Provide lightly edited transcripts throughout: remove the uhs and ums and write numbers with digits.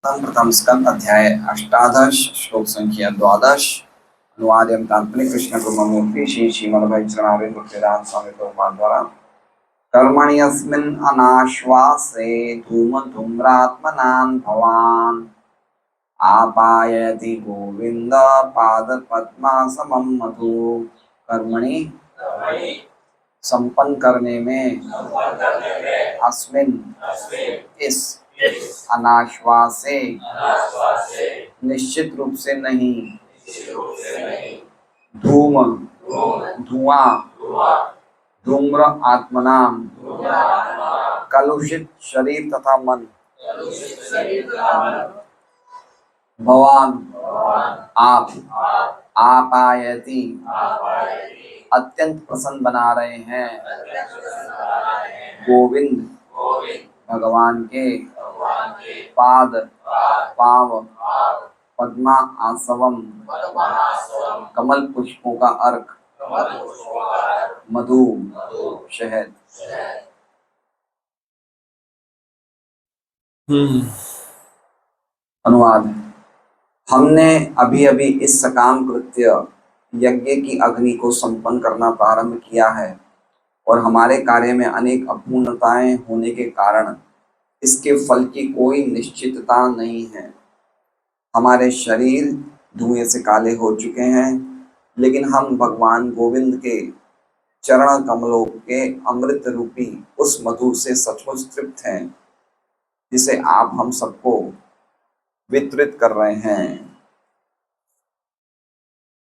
प्रथम स्कंद अध्याय 18 श्लोक संख्या 12 अनुवाद एवं तात्पर्य कृष्ण ब्रह्ममूर्ति श्री श्रीमद्भाई चरणारविंद भक्तिवेदांत स्वामी प्रभुपाद द्वारा कर्मण्यस्मिन् अनाश्वासे धूम धूम्रात्मनान् भवान् आपायति गोविंद पाद पद्मासमं मधु। कर्मणि संपन्न करने में अस्मिन् इस अनाश्वासे निश्चित रूप से नहीं धूम धुआं धूम्र आत्मनाम कलुषित शरीर तथा मन भगवान आप आपायति अत्यंत प्रसन्न बना रहे हैं गोविंद भगवान के पाद पाव पद्मा आसवम कमल पुष्पों का अर्क मधु शहद। अनुवाद। हमने अभी अभी इस सकाम कृत्य यज्ञ की अग्नि को संपन्न करना प्रारंभ किया है और हमारे कार्य में अनेक अपूर्णताएं होने के कारण इसके फल की कोई निश्चितता नहीं है। हमारे शरीर धुएं से काले हो चुके हैं, लेकिन हम भगवान गोविंद के चरण कमलों के अमृत रूपी उस मधु से सचमुच तृप्त हैं जिसे आप हम सबको वितरित कर रहे हैं।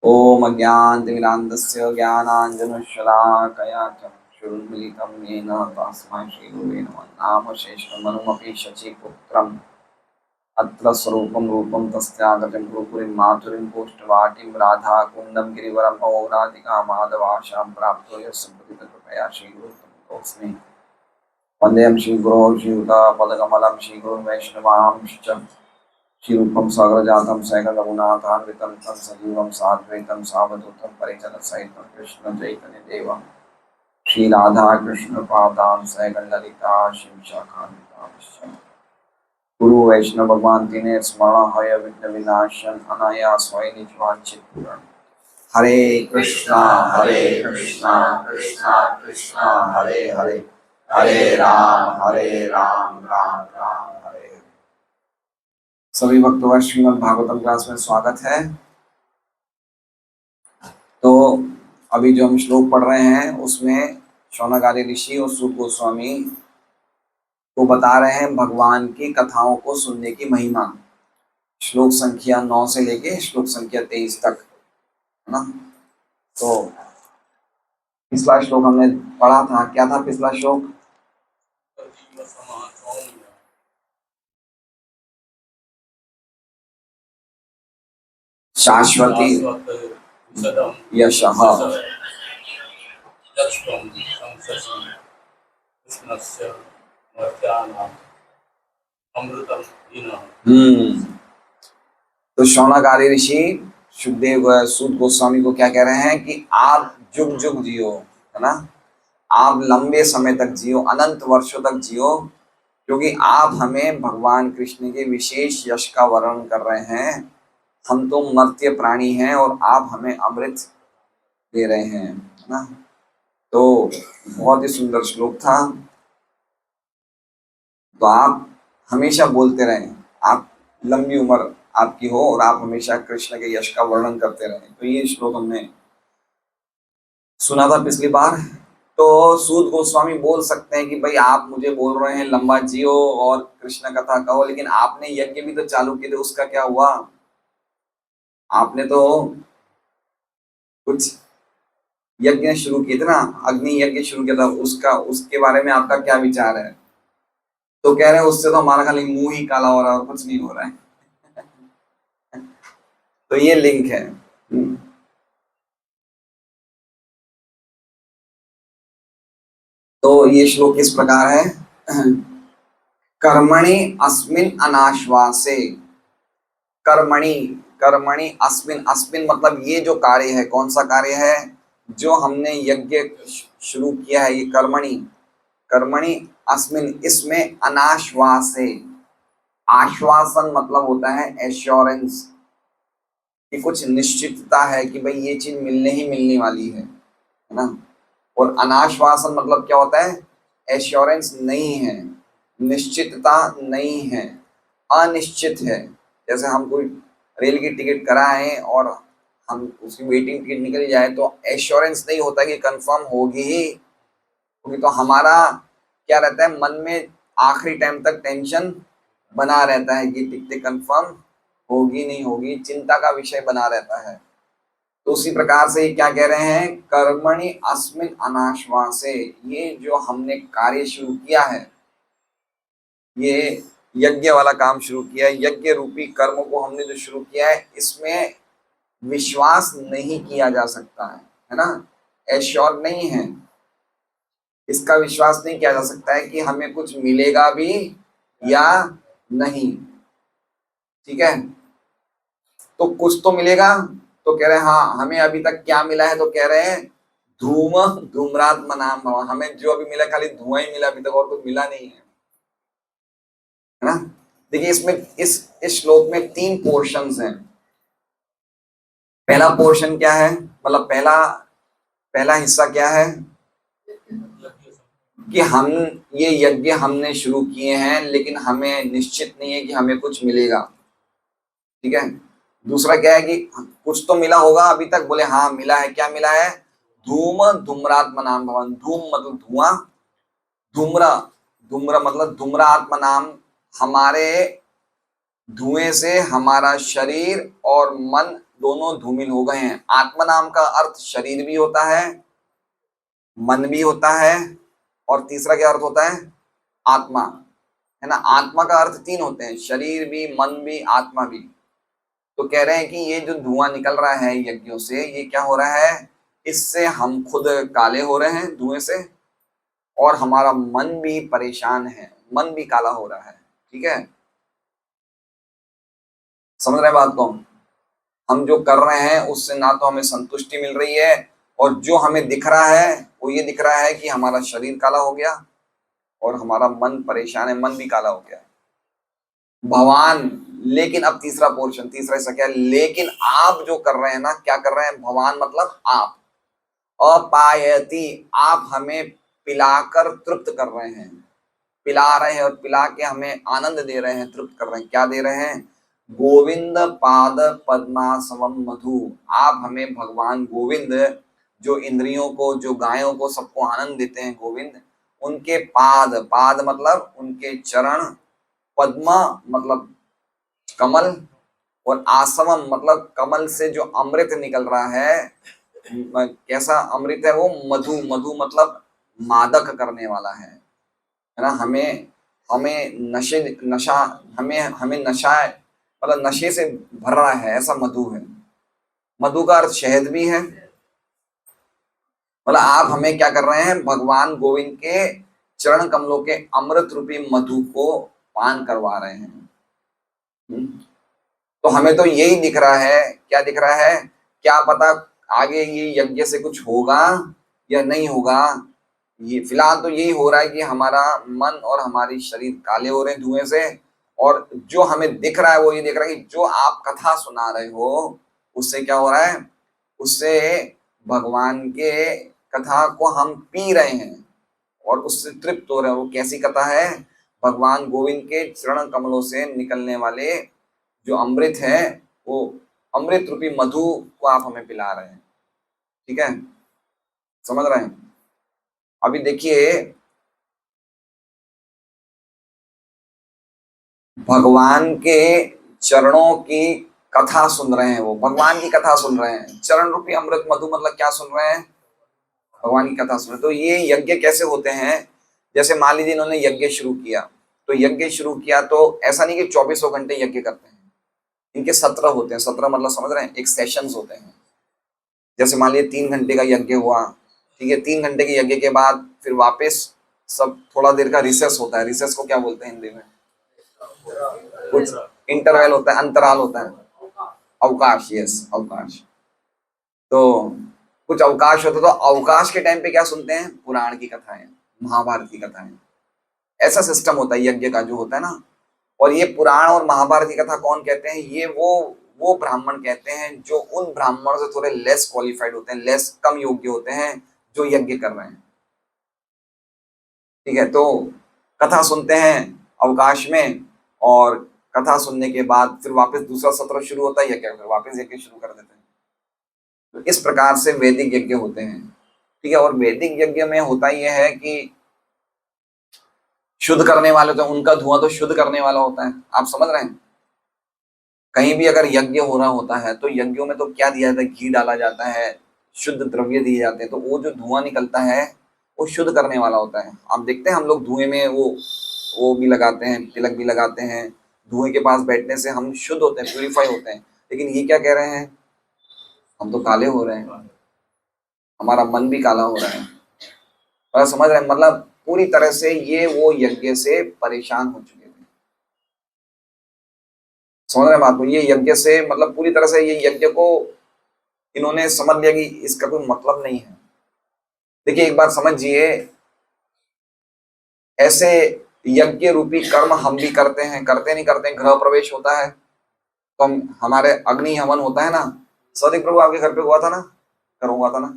ओम अज्ञानतिमिरान्धस्य ज्ञानाञ्जनशलाकया चक्षुरुन्मीलितं येन तस्मै श्रीगुरुवे नमः। नाम शेषमनुमपि शचीपुत्रम् अत्र स्वरूपं रूपं तस्यागतं गुरुपुरीं माधुरीं कोष्ठवाटीं राधाकुन्दं गिरिवरं पौराधिका माधवाशां प्राप्तो यस्य कृपया श्रीगुरुतमोऽस्मि। वन्देऽहं श्रीगुरोः श्रीयुतापदकमलं श्रीगुरुं वैष्णवांश्च श्रीरूपं सागरजातं सैकलरघुनाथान्वितं तं सजीवं साद्वैतं सावधूतं परिजनसहितं कृष्णचैतन्यदेवं श्रीराधाकृष्णपादां सैकलललिता शिवशाखान्वितांश्च गुरु वैष्णव भगवान तीने स्मरण हय विघ्न विनाशन अनायास होय निज वांछित पूर्ण। हरे कृष्णा कृष्णा कृष्णा हरे हरे हरे राम राम राम हरे। सभी भक्तों का श्रीमद् भागवतम क्लास में स्वागत है। तो अभी जो हम श्लोक पढ़ रहे हैं उसमें शौनकादि ऋषि और सूत गोस्वामी को बता रहे हैं भगवान की कथाओं को सुनने की महिमा। श्लोक संख्या 9 से लेके श्लोक संख्या 23 तक, है ना। तो पिछला श्लोक हमने पढ़ा था, क्या था पिछला श्लोक? शाश्वती यशः तो शौनकादि ऋषि सुखदेव सूत गोस्वामी को क्या कह रहे हैं कि आप जुग जुग जियो, है ना, आप लंबे समय तक जियो, अनंत वर्षों तक जियो, क्योंकि आप हमें भगवान कृष्ण के विशेष यश का वर्णन कर रहे हैं। हम तो मर्त्य प्राणी हैं और आप हमें अमृत दे रहे हैं, है ना। तो बहुत ही सुंदर श्लोक था। तो आप हमेशा बोलते रहें, आप लंबी उम्र आपकी हो और आप हमेशा कृष्ण के यश का वर्णन करते रहें। तो ये श्लोक हमने सुना था पिछली बार। तो सूत गोस्वामी बोल सकते हैं कि भाई आप मुझे बोल रहे हैं लंबा जियो और कृष्ण कथा कहो, लेकिन आपने यज्ञ भी तो चालू किए थे, उसका क्या हुआ? आपने तो कुछ यज्ञ शुरू किए थे ना, अग्नि यज्ञ शुरू किया था, उसके बारे में आपका क्या विचार है? तो कह रहे हैं उससे तो हमारा खाली मुंह ही काला हो रहा है और कुछ नहीं हो रहा है। तो ये लिंक है। तो ये श्लोक किस प्रकार है? कर्मणि अस्मिन् अनाश्वासे। कर्मणि कर्मणि अस्मिन्, अस्मिन् मतलब ये जो कार्य है, कौन सा कार्य है? जो हमने यज्ञ शुरू किया है, ये कर्मणि। कर्मणि अस्मिन्, इसमें अनाश्वासे, आश्वासन मतलब होता है एश्योरेंस, कि कुछ निश्चितता है कि भाई ये चीज मिलने ही मिलने वाली है ना। और अनाश्वासन मतलब क्या होता है, एश्योरेंस नहीं है, निश्चितता नहीं है, अनिश्चित है। जैसे हम कोई रेल की टिकट कराएं और हम उसकी वेटिंग टिकट निकल जाए तो एश्योरेंस नहीं होता कि कंफर्म होगी ही, क्योंकि तो हमारा क्या रहता है मन में, आखिरी टाइम तक टेंशन बना रहता है कि टिकट कंफर्म होगी नहीं होगी, चिंता का विषय बना रहता है। तो उसी प्रकार से ये क्या कह रहे हैं, कर्मणि अस्मिन् अनाश्वासे, ये जो हमने कार्य शुरू किया है, ये यज्ञ वाला काम शुरू किया है, यज्ञ रूपी कर्म को हमने जो शुरू किया है, इसमें विश्वास नहीं किया जा सकता है ना, एश्योर नहीं है, इसका विश्वास नहीं किया जा सकता है कि हमें कुछ मिलेगा भी या नहीं। ठीक है, तो कुछ तो मिलेगा, तो कह रहे हैं हाँ हमें अभी तक क्या मिला है, तो कह रहे हैं धूम धूम्रात्मनाम भव, हमें जो अभी मिला खाली धुआं ही मिला, अभी तक और कुछ मिला नहीं है ना। देखिए इसमें इस श्लोक में 3 पोर्शंस हैं। पहला पोर्शन क्या है, मतलब पहला हिस्सा क्या है कि हम ये यज्ञ हमने शुरू किए हैं लेकिन हमें निश्चित नहीं है कि हमें कुछ मिलेगा। ठीक है, दूसरा क्या है कि कुछ तो मिला होगा अभी तक, बोले हाँ मिला है, क्या मिला है, धूम धूम्रात्मनाम भवन, धूम मतलब धुआं, धूम्र धूम्र मतलब धूम्रात्मा नाम, हमारे धुएं से हमारा शरीर और मन दोनों धूमिल हो गए हैं। आत्मा नाम का अर्थ शरीर भी होता है, मन भी होता है, और तीसरा क्या अर्थ होता है, आत्मा, है ना। आत्मा का अर्थ 3 होते हैं, शरीर भी, मन भी, आत्मा भी। तो कह रहे हैं कि ये जो धुआं निकल रहा है यज्ञों से, ये क्या हो रहा है, इससे हम खुद काले हो रहे हैं धुएं से, और हमारा मन भी परेशान है, मन भी काला हो रहा है। ठीक है, समझ रहे बात को। हम जो कर रहे हैं उससे ना तो हमें संतुष्टि मिल रही है, और जो हमें दिख रहा है वो ये दिख रहा है कि हमारा शरीर काला हो गया और हमारा मन परेशान है, मन भी काला हो गया। भगवान, लेकिन अब तीसरा पोर्शन, तीसरा हिस्सा क्या है, लेकिन आप जो कर रहे हैं ना, क्या कर रहे हैं, भगवान मतलब आप, अपायति, आप हमें पिलाकर तृप्त कर रहे हैं, पिला रहे हैं और पिला के हमें आनंद दे रहे हैं, तृप्त कर रहे हैं। क्या दे रहे हैं, गोविंद पाद पद्मासवम मधु, आप हमें भगवान गोविंद, जो इंद्रियों को, जो गायों को, सबको आनंद देते हैं गोविंद, उनके पाद, पाद मतलब उनके चरण, पद्मा मतलब कमल, और आसवम मतलब कमल से जो अमृत निकल रहा है, कैसा अमृत है वो, मधु, मधु मतलब मादक करने वाला है ना। हमें हमें नशे नशा हमें हमें नशा, मतलब नशे से भर रहा है, ऐसा मधु है। मधु का अर्थ शहद भी है, मतलब आप हमें क्या कर रहे हैं, भगवान गोविंद के चरण कमलों के अमृत रूपी मधु को पान करवा रहे हैं। तो हमें तो यही दिख रहा है, क्या दिख रहा है, क्या पता आगे ये यज्ञ से कुछ होगा या नहीं होगा। ये फिलहाल तो यही हो रहा है कि हमारा मन और हमारी शरीर काले हो रहे हैं धुएं से, और जो हमें दिख रहा है वो ये दिख रहा है कि जो आप कथा सुना रहे हो उससे क्या हो रहा है, उससे भगवान के कथा को हम पी रहे हैं और उससे तृप्त हो रहे हैं। वो कैसी कथा है, भगवान गोविंद के चरण कमलों से निकलने वाले जो अमृत है, वो अमृत रूपी मधु को आप हमें पिला रहे हैं। ठीक है, समझ रहे हैं। अभी देखिए, भगवान के चरणों की कथा सुन रहे हैं, वो भगवान की कथा सुन रहे हैं, चरण रूपी अमृत मधु मतलब क्या सुन रहे हैं, भगवान की कथा सुन रहे हैं। तो ये यज्ञ कैसे होते हैं, जैसे मान लीजिए इन्होंने यज्ञ शुरू किया, तो यज्ञ शुरू किया तो ऐसा नहीं कि 24 घंटे यज्ञ करते हैं, इनके 17 होते हैं, 17 मतलब समझ रहे हैं, एक सेशंस होते हैं। जैसे मान लीजिए 3 घंटे का यज्ञ हुआ, ठीक है, 3 घंटे के यज्ञ के बाद फिर वापस सब थोड़ा देर का रिसेस होता है, रिसेस को क्या बोलते हैं हिंदी में, कुछ इंटरवल होता है, अंतराल होता है, अवकाश, यस अवकाश। तो कुछ अवकाश होता है, तो अवकाश के टाइम पे क्या सुनते हैं, पुराण की कथाएं, महाभारत की कथाएं, ऐसा सिस्टम होता है यज्ञ का जो होता है ना। और ये पुराण और महाभारत की कथा कौन कहते हैं? ये वो ब्राह्मण कहते हैं जो उन ब्राह्मणों से थोड़े लेस क्वालिफाइड होते हैं, लेस कम योग्य होते हैं, जो यज्ञ कर रहे हैं। ठीक है, तो कथा सुनते हैं अवकाश में, और कथा सुनने के बाद फिर वापस दूसरा सत्र शुरू होता है, यज्ञ फिर वापस यज्ञ शुरू कर देते हैं। तो इस प्रकार से वैदिक यज्ञ होते हैं। ठीक है, और वैदिक यज्ञ में होता यह है कि शुद्ध करने वाले, तो उनका धुआं तो शुद्ध करने वाला होता है। आप समझ रहे हैं? कहीं भी अगर यज्ञ हो रहा होता है तो यज्ञों में तो क्या दिया जाता है? घी डाला जाता है, शुद्ध द्रव्य दिए जाते हैं, तो वो जो धुआं निकलता है वो शुद्ध करने वाला होता है। आप देखते हैं हम लोग धुएं में वो भी लगाते हैं, तिलक भी लगाते हैं। धुएं के पास बैठने से हम शुद्ध होते हैं, प्यूरिफाई होते हैं। लेकिन ये क्या कह रहे हैं? हम तो काले हो रहे हैं, हमारा मन भी काला हो रहा है। और समझ रहे हैं? मतलब पूरी तरह से ये वो यज्ञ से परेशान हो चुके थे। समझ रहे हैं बात को? ये यज्ञ से मतलब पूरी तरह से ये यज्ञ को इन्होंने समझ लिया कि इसका कोई मतलब नहीं है। देखिए एक बात समझिए, ऐसे यज्ञ रूपी कर्म हम भी करते हैं, करते नहीं करते हैं? गृह प्रवेश होता है तो हम हमारे अग्नि हवन होता है ना। सौदिक प्रभु आपके घर पे हुआ था ना? घर हुआ था ना?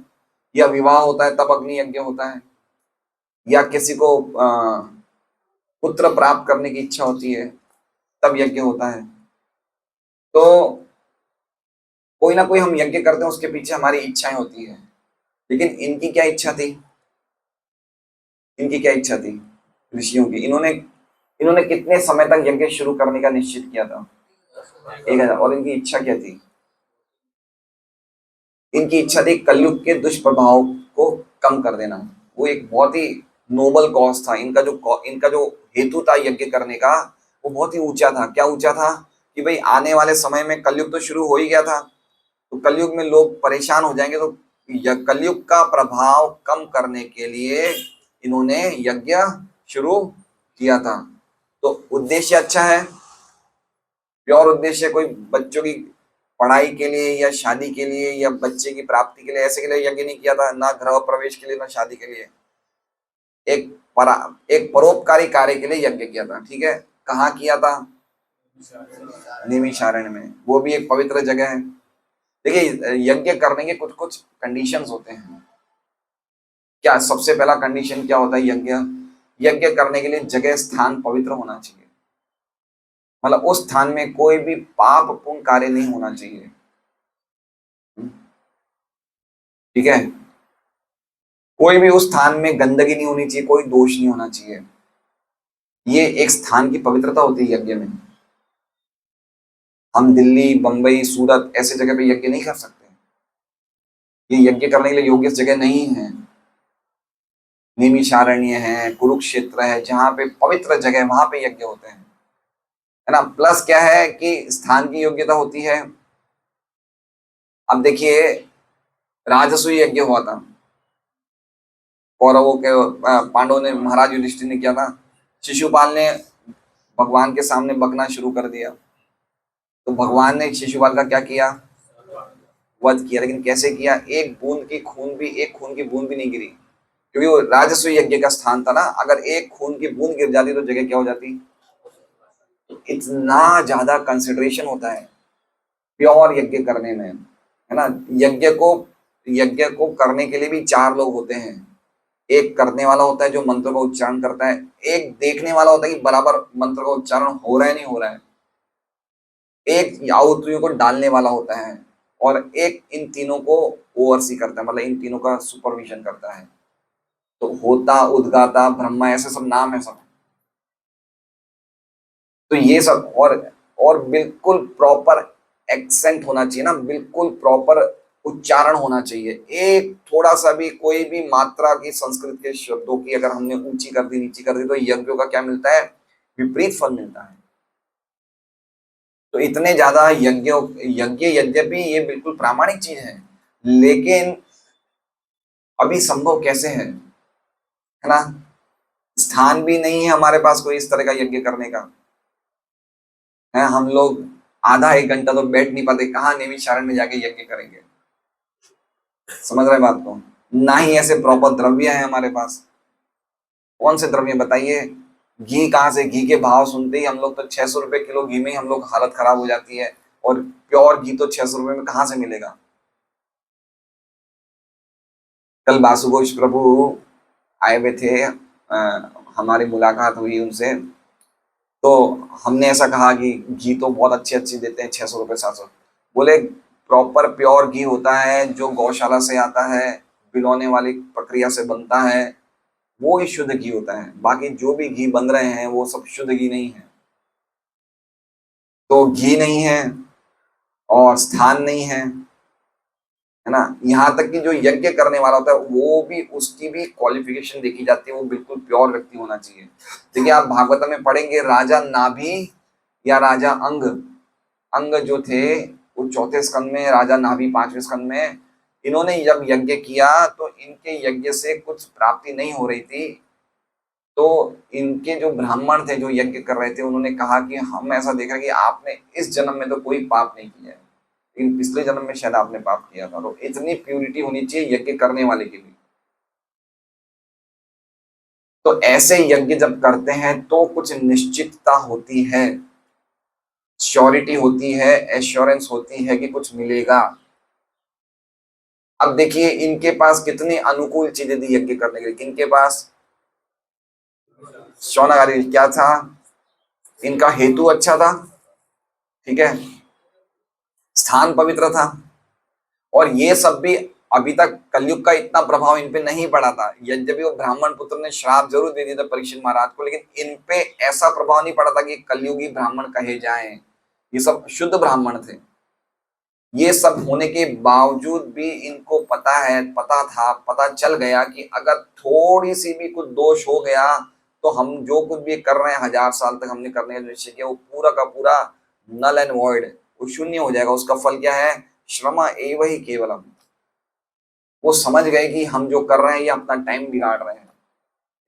या विवाह होता है तब अग्नि यज्ञ होता है, या किसी को पुत्र प्राप्त करने की इच्छा होती है तब यज्ञ होता है। तो कोई ना कोई हम यज्ञ करते हैं, उसके पीछे हमारी इच्छाएं होती है। लेकिन इनकी क्या इच्छा थी? इनकी क्या इच्छा थी ऋषियों की? इन्होंने इन्होंने कितने समय तक यज्ञ शुरू करने का निश्चित किया था? 1000। और इनकी इच्छा क्या थी? इनकी इच्छा थी कलयुग के दुष्प्रभाव को कम कर देना। वो एक बहुत ही नोबल कॉज था। इनका जो हेतु था यज्ञ करने का, वो बहुत ही ऊंचा था। क्या ऊंचा था? कि भाई आने वाले समय में कलयुग तो शुरू हो ही गया था, तो कलयुग में लोग परेशान हो जाएंगे, तो कलयुग का प्रभाव कम करने के लिए इन्होंने यज्ञ शुरू किया था। तो उद्देश्य अच्छा है, प्योर उद्देश्य कोई बच्चों की पढ़ाई के लिए या शादी के लिए या बच्चे की प्राप्ति के लिए, ऐसे के लिए यज्ञ नहीं किया था, ना गृह प्रवेश के लिए ना शादी के लिए। एक एक परोपकारी कार्य के लिए यज्ञ किया था। ठीक है, कहाँ किया था? नैमिषारण्य में। वो भी एक पवित्र जगह है। देखिए यज्ञ करने के कुछ कुछ कंडीशंस होते हैं। क्या सबसे पहला कंडीशन क्या होता है? यज्ञ करने के लिए जगह स्थान पवित्र होना चाहिए। मतलब उस स्थान में कोई भी पाप पूर्ण कार्य नहीं होना चाहिए। ठीक है, कोई भी उस स्थान में गंदगी नहीं होनी चाहिए, कोई दोष नहीं होना चाहिए। ये एक स्थान की पवित्रता होती है यज्ञ में। हम दिल्ली, बंबई, सूरत ऐसे जगह पे यज्ञ नहीं कर सकते। ये यज्ञ करने के लिए योग्य जगह नहीं है। नैमिषारण्य है, कुरुक्षेत्र है, जहाँ पे पवित्र जगह, वहां पे यज्ञ होते हैं, है ना। प्लस क्या है कि स्थान की योग्यता होती है। अब देखिए राजसूय यज्ञ हुआ था, कौरवों के पांडवों ने, महाराज युधिष्ठिर ने किया था। शिशुपाल ने भगवान के सामने बकना शुरू कर दिया, तो भगवान ने शिशुपाल का क्या किया? वध किया। लेकिन कैसे किया? एक खून की बूंद भी नहीं गिरी, क्योंकि वो राजसूय यज्ञ का स्थान था ना। अगर एक खून की बूंद गिर जाती तो जगह क्या हो जाती? इतना ज्यादा कंसिडरेशन होता है प्योर यज्ञ करने में, है ना। यज्ञ को करने के लिए भी 4 लोग होते हैं। एक करने वाला होता है जो मंत्र का उच्चारण करता है, एक देखने वाला होता है कि बराबर मंत्र का उच्चारण हो रहा है नहीं हो रहा है, एक आहुतियों को डालने वाला होता है, और एक इन तीनों को ओवरसी करता है, मतलब इन तीनों का सुपरविजन करता है। तो होता, उद्गाता, ब्रह्मा, ऐसे सब नाम है सब। तो ये सब, और बिल्कुल प्रॉपर एक्सेंट होना चाहिए ना, बिल्कुल प्रॉपर उच्चारण होना चाहिए। एक थोड़ा सा भी, कोई भी मात्रा की संस्कृत के शब्दों की अगर हमने ऊंची कर दी, नीची कर दी, तो यज्ञों का क्या मिलता है? विपरीत फल मिलता है। तो इतने ज्यादा यज्ञ यद्यपि ये बिल्कुल प्रामाणिक चीज है, लेकिन अभी संभव कैसे है ना। स्थान भी नहीं है हमारे पास कोई इस तरह का यज्ञ करने का, है। हम लोग आधा 1 घंटा तो बैठ नहीं पाते, कहाँ नैमिषारण्य में जाके यज्ञ करेंगे? समझ रहे बात को? ना ही ऐसे प्रॉपर द्रव्य है हमारे पास। कौन से द्रव्य बताइए? घी कहाँ से, घी के भाव सुनते ही हम लोग तो 600 रुपए किलो घी में ही हम लोग हालत खराब हो जाती है, और प्योर घी तो 600 रुपए में कहाँ से मिलेगा। कल बासुघोष प्रभु आए हुए थे, हमारी मुलाकात हुई उनसे, तो हमने ऐसा कहा कि घी तो बहुत अच्छी अच्छी देते हैं, 600 रुपये 700। बोले प्रॉपर प्योर घी होता है जो गौशाला से आता है, बिलौने वाली प्रक्रिया से बनता है, वो ही शुद्ध घी होता है। बाकी जो भी घी बन रहे हैं वो सब शुद्ध घी नहीं है। तो घी नहीं है और स्थान नहीं है, है ना। यहाँ तक कि जो यज्ञ करने वाला होता है वो भी, उसकी भी क्वालिफिकेशन देखी जाती है, वो बिल्कुल प्योर व्यक्ति होना चाहिए। देखिए आप भागवत में पढ़ेंगे, राजा नाभि या राजा अंग, अंग जो थे वो चौथे स्कंद में, राजा नाभि पांचवें स्कंद में, इन्होंने जब यज्ञ किया तो इनके यज्ञ से कुछ प्राप्ति नहीं हो रही थी, तो इनके जो ब्राह्मण थे जो यज्ञ कर रहे थे उन्होंने कहा कि हम ऐसा देखा कि आपने इस जन्म में तो कोई पाप नहीं किया है, लेकिन पिछले जन्म में शायद आपने पाप किया था। तो इतनी प्यूरिटी होनी चाहिए यज्ञ करने वाले के लिए। तो ऐसे यज्ञ जब करते हैं तो कुछ निश्चितता होती है, श्योरिटी होती है, एश्योरेंस होती है कि कुछ मिलेगा। अब देखिए इनके पास कितनी अनुकूल चीजें थी यज्ञ करने के लिए। किनके पास? शौनकादि। क्या था? इनका हेतु अच्छा था, ठीक है, स्थान पवित्र था, और ये सब भी अभी तक कलयुग का इतना प्रभाव इन पे नहीं पड़ा था। यद्यपि वो ब्राह्मण पुत्र ने श्राप जरूर दे दिया था परीक्षित महाराज को, लेकिन इन पे ऐसा प्रभाव नहीं पड़ा था कि कलयुगी ब्राह्मण कहे जाएं। ये सब शुद्ध ब्राह्मण थे। ये सब होने के बावजूद भी इनको पता है, पता था, पता चल गया कि अगर थोड़ी सी भी कुछ दोष हो गया तो हम जो कुछ भी कर रहे हैं 1000 साल तक हमने करने का निश्चय किया वो पूरा का पूरा नल एंड वॉइड, वो शून्य हो जाएगा। उसका फल क्या है? श्रम एव ही केवलम। वो समझ गए कि हम जो कर रहे हैं ये अपना टाइम बिगाड़ रहे हैं,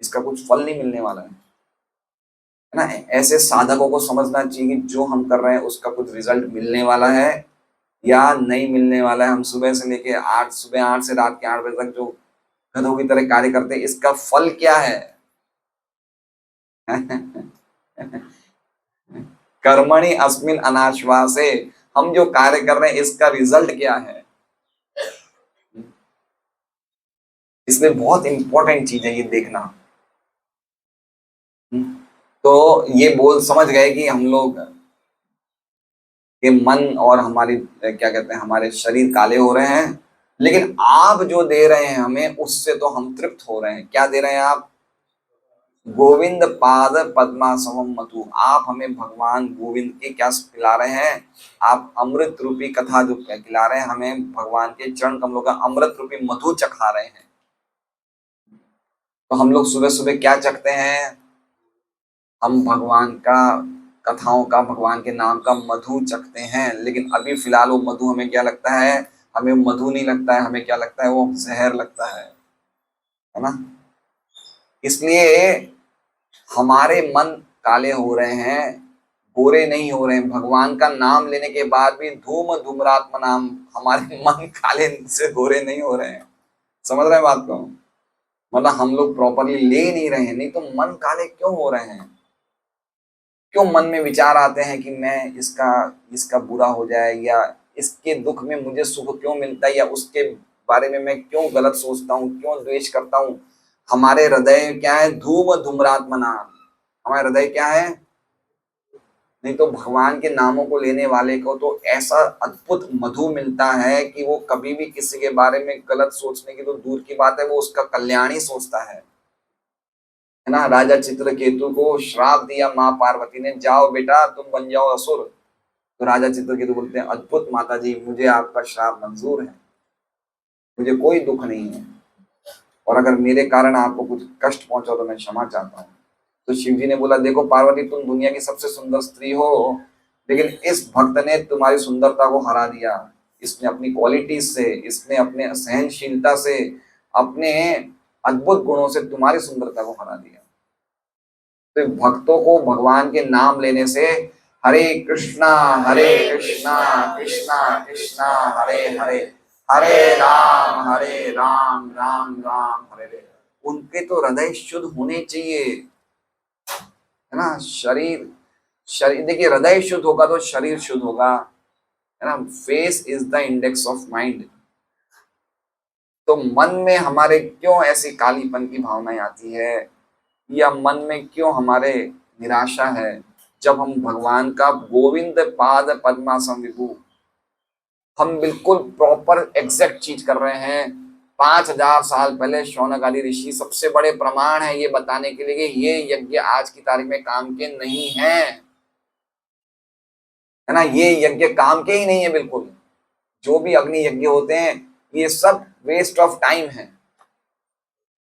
इसका कुछ फल नहीं मिलने वाला है ना। ऐसे साधकों को समझना चाहिए कि जो हम कर रहे हैं उसका कुछ रिजल्ट मिलने वाला है या नहीं मिलने वाला है। हम सुबह से लेके सुबह 8 से रात के 8 बजे तक जो गधों की तरह कार्य करते हैं, इसका फल क्या है? कर्मणि अस्मिन अनाश्वासे, हम जो कार्य कर रहे हैं इसका रिजल्ट क्या है? इसलिए बहुत इंपॉर्टेंट चीज है ये देखना। तो ये बोल समझ गए कि हम लोग के मन और हमारी क्या कहते हैं हमारे शरीर काले हो रहे हैं, लेकिन आप जो दे रहे हैं हमें उससे तो हम तृप्त हो रहे हैं। क्या दे रहे हैं आप? गोविंद पाद पद्मासवम मतु। आप हमें भगवान गोविंद के क्या पिला रहे हैं? आप अमृत रूपी कथा जो खिला रहे हैं हमें, भगवान के चरण कमलों का अमृत रूपी मधु चखा रहे हैं। तो हम लोग सुबह सुबह क्या चखते हैं? हम भगवान का कथाओं का, भगवान के नाम का मधु चखते हैं। लेकिन अभी फिलहाल वो मधु हमें क्या लगता है? हमें मधु नहीं लगता है, हमें क्या लगता है? वो जहर लगता है ना। इसलिए हमारे मन काले हो रहे हैं, गोरे नहीं हो रहे हैं। भगवान का नाम लेने के बाद भी धूम धूम्रात्मा नाम, हमारे मन काले से गोरे नहीं हो रहे हैं। समझ रहे हैं बात को? मतलब हम लोग प्रॉपरली ले नहीं रहे हैं, नहीं तो मन काले क्यों हो रहे हैं? क्यों मन में विचार आते हैं कि मैं इसका इसका बुरा हो जाए, या इसके दुख में मुझे सुख क्यों मिलता है, या उसके बारे में मैं क्यों गलत सोचता हूँ, क्यों द्वेष करता हूँ। हमारे हृदय क्या है? धूम धूम्रात्मना। हमारे हृदय क्या है? नहीं तो भगवान के नामों को लेने वाले को तो ऐसा अद्भुत मधु मिलता है कि वो कभी भी किसी के बारे में गलत सोचने की तो दूर की बात है, वो उसका कल्याण ही सोचता है ना। राजा चित्रकेतु को श्राप दिया माँ पार्वती ने, जाओ बेटा तुम बन जाओ असुर। तो राजा चित्रकेतु बोलते हैं, अद्भुत माता जी, मुझे आपका श्राप मंजूर है, मुझे कोई दुख नहीं है, और अगर मेरे कारण आपको कुछ कष्ट पहुंचा तो मैं क्षमा चाहता हूँ। तो शिव जी ने बोला, देखो पार्वती, तुम दुनिया की सबसे सुंदर स्त्री हो, लेकिन इस भक्त ने तुम्हारी सुंदरता को हरा दिया। इसने अपनी क्वालिटीज से, इसने अपने सहनशीलता से, अपने अद्भुत गुणों से तुम्हारी सुंदरता को हरा दिया। तो भक्तों को भगवान के नाम लेने से, हरे कृष्णा कृष्णा कृष्णा हरे हरे, हरे राम राम हरे हरे, उनके तो हृदय शुद्ध होने चाहिए। है ना। शरीर शरीर देखिए, हृदय शुद्ध होगा तो शरीर शुद्ध होगा, है ना। Face is the index of mind. तो मन में हमारे क्यों ऐसी कालीपन की भावनाएं आती है, या मन में क्यों हमारे निराशा है, जब हम भगवान का गोविंद पाद पद्मासम विभु, हम बिल्कुल प्रॉपर एग्जैक्ट चीज कर रहे हैं। 5,000 साल पहले शौनक आदि ऋषि सबसे बड़े प्रमाण है ये बताने के लिए कि ये यज्ञ आज की तारीख में काम के नहीं है, है ना। ये यज्ञ काम के ही नहीं है बिल्कुल। जो भी अग्नि यज्ञ होते हैं ये सब वेस्ट ऑफ टाइम है।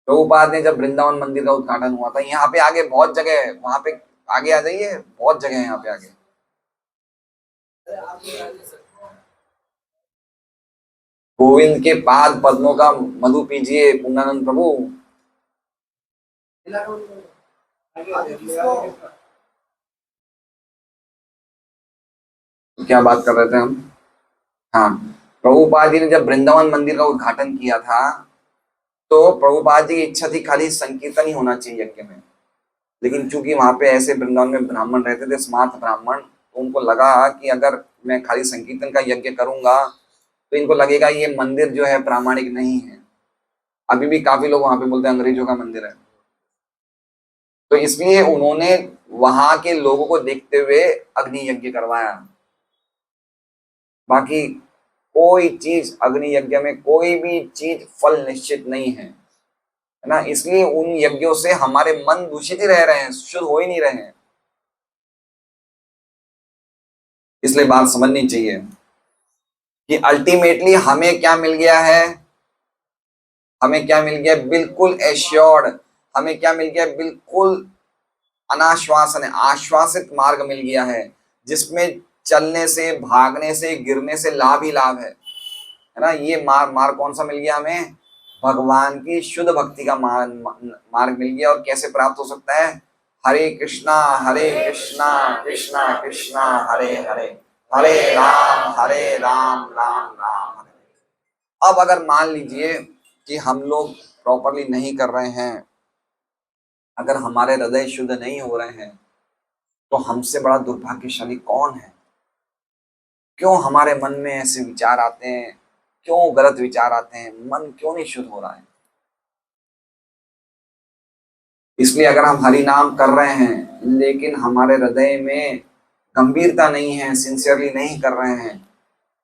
प्रभुपाद ने जब वृंदावन मंदिर का उद्घाटन हुआ था, यहाँ पे आगे बहुत जगह है, वहां पे आगे आ जाइए, बहुत जगह है यहाँ पे आगे। गोविंद के पाद पद्मों का मधु पीजिए पूर्णानंद प्रभु। क्या बात कर रहे थे हम? हाँ, प्रभुपाद जी ने जब वृंदावन मंदिर का उद्घाटन किया था, तो प्रभुपाद जी की इच्छा थी खाली संकीर्तन ही होना चाहिए यज्ञ में। लेकिन चूंकि वहां पे ऐसे वृंदावन में ब्राह्मण रहते थे, स्मार्थ ब्राह्मण, तो उनको लगा कि अगर मैं खाली संकीर्तन का यज्ञ करूंगा तो इनको लगेगा ये मंदिर जो है प्रामाणिक नहीं है। अभी भी काफी लोग वहां पे बोलते हैं अंग्रेजों का मंदिर है। तो इसलिए उन्होंने वहां के लोगों को देखते हुए अग्नि यज्ञ करवाया। बाकी कोई चीज अग्नि यज्ञ में कोई भी चीज फल निश्चित नहीं है, है ना। इसलिए उन यज्ञों से हमारे मन दूषित ही रह रहे हैं, शुद्ध हो ही नहीं रहे हैं। इसलिए बात समझनी चाहिए कि अल्टीमेटली हमें क्या मिल गया है। हमें क्या मिल गया, बिल्कुल एश्योर्ड। हमें क्या मिल गया, बिल्कुल अनाश्वासन है, आश्वासित मार्ग मिल गया है, जिसमें चलने से, भागने से, गिरने से लाभ ही लाभ है ना। ये मार्ग कौन सा मिल गया हमें? भगवान की शुद्ध भक्ति का मार्ग मिल गया। और कैसे प्राप्त हो सकता है? हरे कृष्णा कृष्णा कृष्णा हरे हरे, हरे राम राम राम हरे। अब अगर मान लीजिए कि हम लोग प्रॉपरली नहीं कर रहे हैं, अगर हमारे हृदय शुद्ध नहीं हो रहे हैं, तो हमसे बड़ा दुर्भाग्यशाली कौन है? क्यों हमारे मन में ऐसे विचार आते हैं, क्यों गलत विचार आते हैं, मन क्यों नहीं शुद्ध हो रहा है? इसलिए अगर हम हरि नाम कर रहे हैं लेकिन हमारे हृदय में गंभीरता नहीं है, सिंसियरली नहीं कर रहे हैं,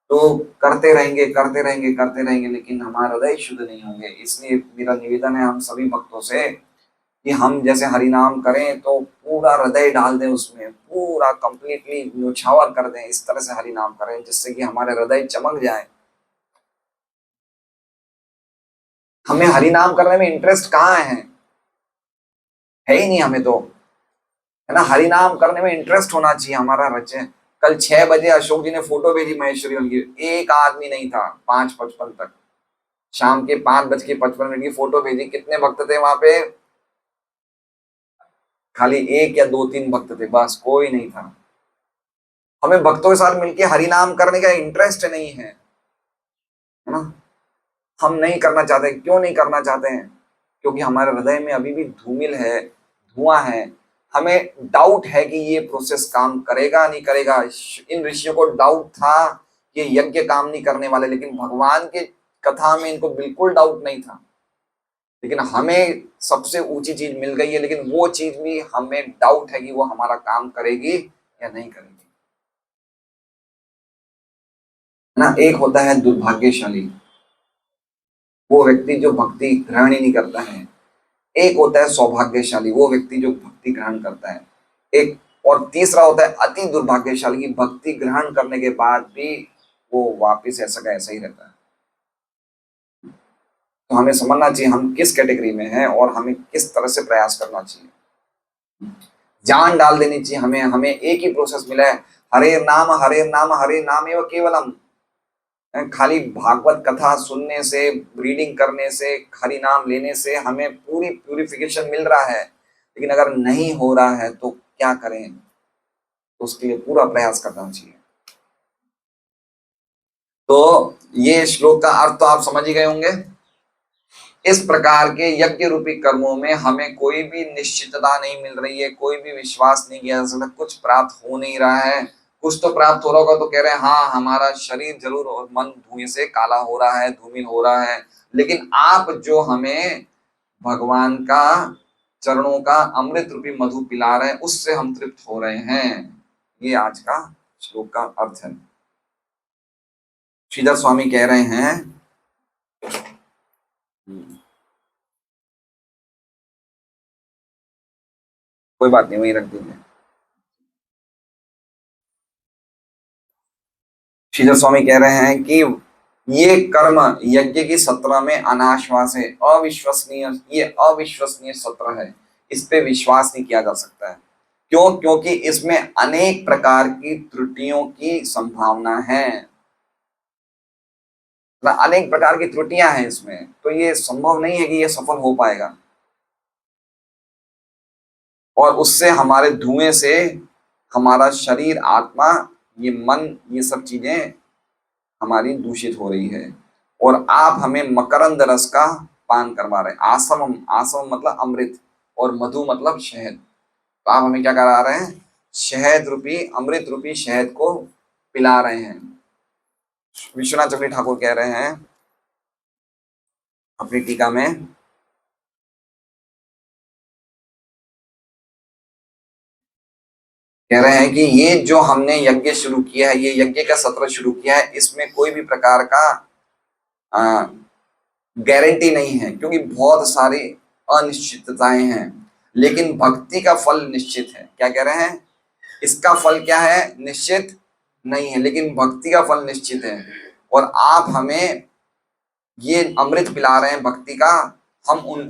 तो करते रहेंगे करते रहेंगे करते रहेंगे, लेकिन हमारा हृदय शुद्ध नहीं होंगे। इसलिए मेरा निवेदन है हम सभी भक्तों से कि हम जैसे हरि नाम करें तो पूरा हृदय डाल दें उसमें, पूरा कंप्लीटली न्योछावर कर दें, इस तरह से हरि नाम करें जिससे कि हमारे हृदय चमक जाए। हमें हरि नाम करने में इंटरेस्ट कहाँ है ही नहीं हमें तो, है ना। हरि नाम करने में इंटरेस्ट होना चाहिए हमारा। बच्चे कल 6 बजे अशोक जी ने फोटो भेजी महेश्वरी उनकी, एक आदमी नहीं था 5:55 तक, शाम के 5:55 की फोटो भेजी। कितने भक्त थे वहां पे? खाली 1 या 2-3 भक्त थे, बस, कोई नहीं था। हमें भक्तों के साथ मिलकर हरि नाम करने का इंटरेस्ट नहीं है ना। हम नहीं करना चाहते। क्यों नहीं करना चाहते हैं? क्योंकि हमारे हृदय में अभी भी धूमिल है, धुआं है। हमें डाउट है कि ये प्रोसेस काम करेगा नहीं करेगा। इन ऋषियों को डाउट था कि यज्ञ काम नहीं करने वाले, लेकिन भगवान के कथा में इनको बिल्कुल डाउट नहीं था। लेकिन हमें सबसे ऊंची चीज मिल गई है, लेकिन वो चीज भी हमें डाउट है कि वो हमारा काम करेगी या नहीं करेगी, है ना। एक होता है दुर्भाग्यशाली, वो व्यक्ति जो भक्ति ग्रहण ही नहीं करता है। एक होता है सौभाग्यशाली, वो व्यक्ति जो भक्ति ग्रहण करता है। एक और तीसरा होता है अति दुर्भाग्यशाली, की भक्ति ग्रहण करने के बाद भी वो वापिस ऐसा का ऐसा ही रहता है। तो हमें समझना चाहिए हम किस कैटेगरी में हैं और हमें किस तरह से प्रयास करना चाहिए। जान डाल देनी चाहिए हमें। हमें एक ही प्रोसेस मिला है, हरे नाम हरे नाम हरे नाम एवं केवलम। खाली भागवत कथा सुनने से, रीडिंग करने से, हरि नाम लेने से हमें पूरी प्यूरिफिकेशन मिल रहा है, लेकिन अगर नहीं हो रहा है तो क्या करें? तो उसके लिए पूरा प्रयास करना चाहिए। तो ये श्लोक का अर्थ तो आप समझ ही गए होंगे। इस प्रकार के यज्ञ रूपी कर्मों में हमें कोई भी निश्चितता नहीं मिल रही है, कोई भी विश्वास नहीं किया जा सकता, कुछ प्राप्त हो नहीं रहा है। कुछ तो प्राप्त हो रहा होगा तो कह रहे हैं हाँ हमारा शरीर जरूर और मन धुएं से काला हो रहा है, धूमिल हो रहा है, लेकिन आप जो हमें भगवान का चरणों का अमृत रूपी मधु पिला रहे हैं उससे हम तृप्त हो रहे हैं। ये आज का श्लोक का अर्थ है। श्रीधर स्वामी कह रहे हैं कोई बात नहीं, वही रख दीजिए। श्रीधर स्वामी कह रहे हैं कि ये कर्म यज्ञ की सत्र में अनाश्वास है, अविश्वसनीय, ये अविश्वसनीय सत्र है, इस पे विश्वास नहीं किया जा सकता है। क्यों? क्योंकि इसमें अनेक प्रकार की त्रुटियों की संभावना है, अनेक प्रकार की त्रुटियां हैं इसमें, तो ये संभव नहीं है कि ये सफल हो पाएगा। और उससे हमारे धुएं से हमारा शरीर, आत्मा, ये मन, ये सब चीजें हमारी दूषित हो रही है। और आप हमें मकरंद रस का पान करवा रहे हैं। आसम, आसम मतलब अमृत और मधु मतलब शहद। तो आप हमें क्या करा रहे हैं? शहद रूपी, अमृत रूपी शहद को पिला रहे हैं। विश्वनाथ चक्रवर्ती ठाकुर कह रहे हैं अपनी टीका में, कह रहे हैं कि ये जो हमने यज्ञ शुरू किया है, ये यज्ञ का सत्र शुरू किया है, इसमें कोई भी प्रकार का गारंटी नहीं है, क्योंकि बहुत सारी अनिश्चितताएं हैं, लेकिन भक्ति का फल निश्चित है। क्या कह रहे हैं? इसका फल क्या है? निश्चित नहीं है, लेकिन भक्ति का फल निश्चित है। और आप हमें ये अमृत पिला रहे हैं भक्ति का।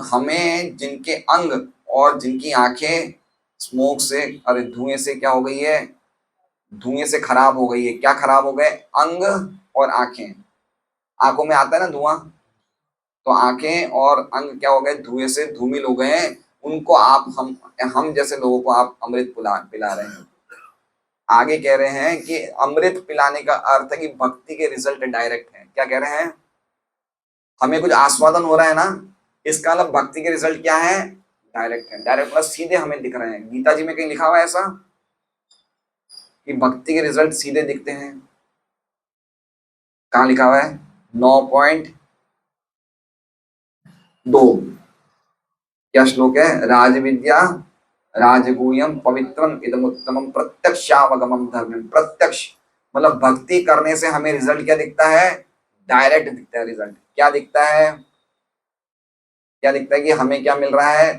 हमें जिनके अंग और जिनकी आंखें स्मोक से, अरे धुएं से क्या हो गई है? धुएं से खराब हो गई है। क्या खराब हो गए? अंग और आंखें। आंखों में आता है ना धुआं, तो आंखें और अंग क्या हो गए? धुएं से धूमिल हो गए हैं। उनको आप, हम जैसे लोगों को आप अमृत पिला रहे हैं। आगे कह रहे हैं कि अमृत पिलाने का अर्थ है कि भक्ति के रिजल्ट डायरेक्ट है। क्या कह रहे हैं? हमें कुछ आस्वादन हो रहा है ना, इसका मतलब भक्ति के रिजल्ट क्या है? डायरेक्ट है। डायरेक्ट मतलब सीधे हमें दिख रहे हैं। गीता जी में कहीं लिखा हुआ है ऐसा कि भक्ति के रिजल्ट सीधे दिखते हैं? कहाँ लिखा हुआ है? 9.2 क्या श्लोक है? राजविद्या राजगुह्यम पवित्रम इदमुत्तमम प्रत्यक्षावगमम धर्मम। प्रत्यक्ष मतलब भक्ति करने से हमें रिजल्ट क्या दिखता है? डायरेक्ट दिखता है रिजल्ट। क्या दिखता है? क्या दिखता है कि हमें क्या मिल रहा है?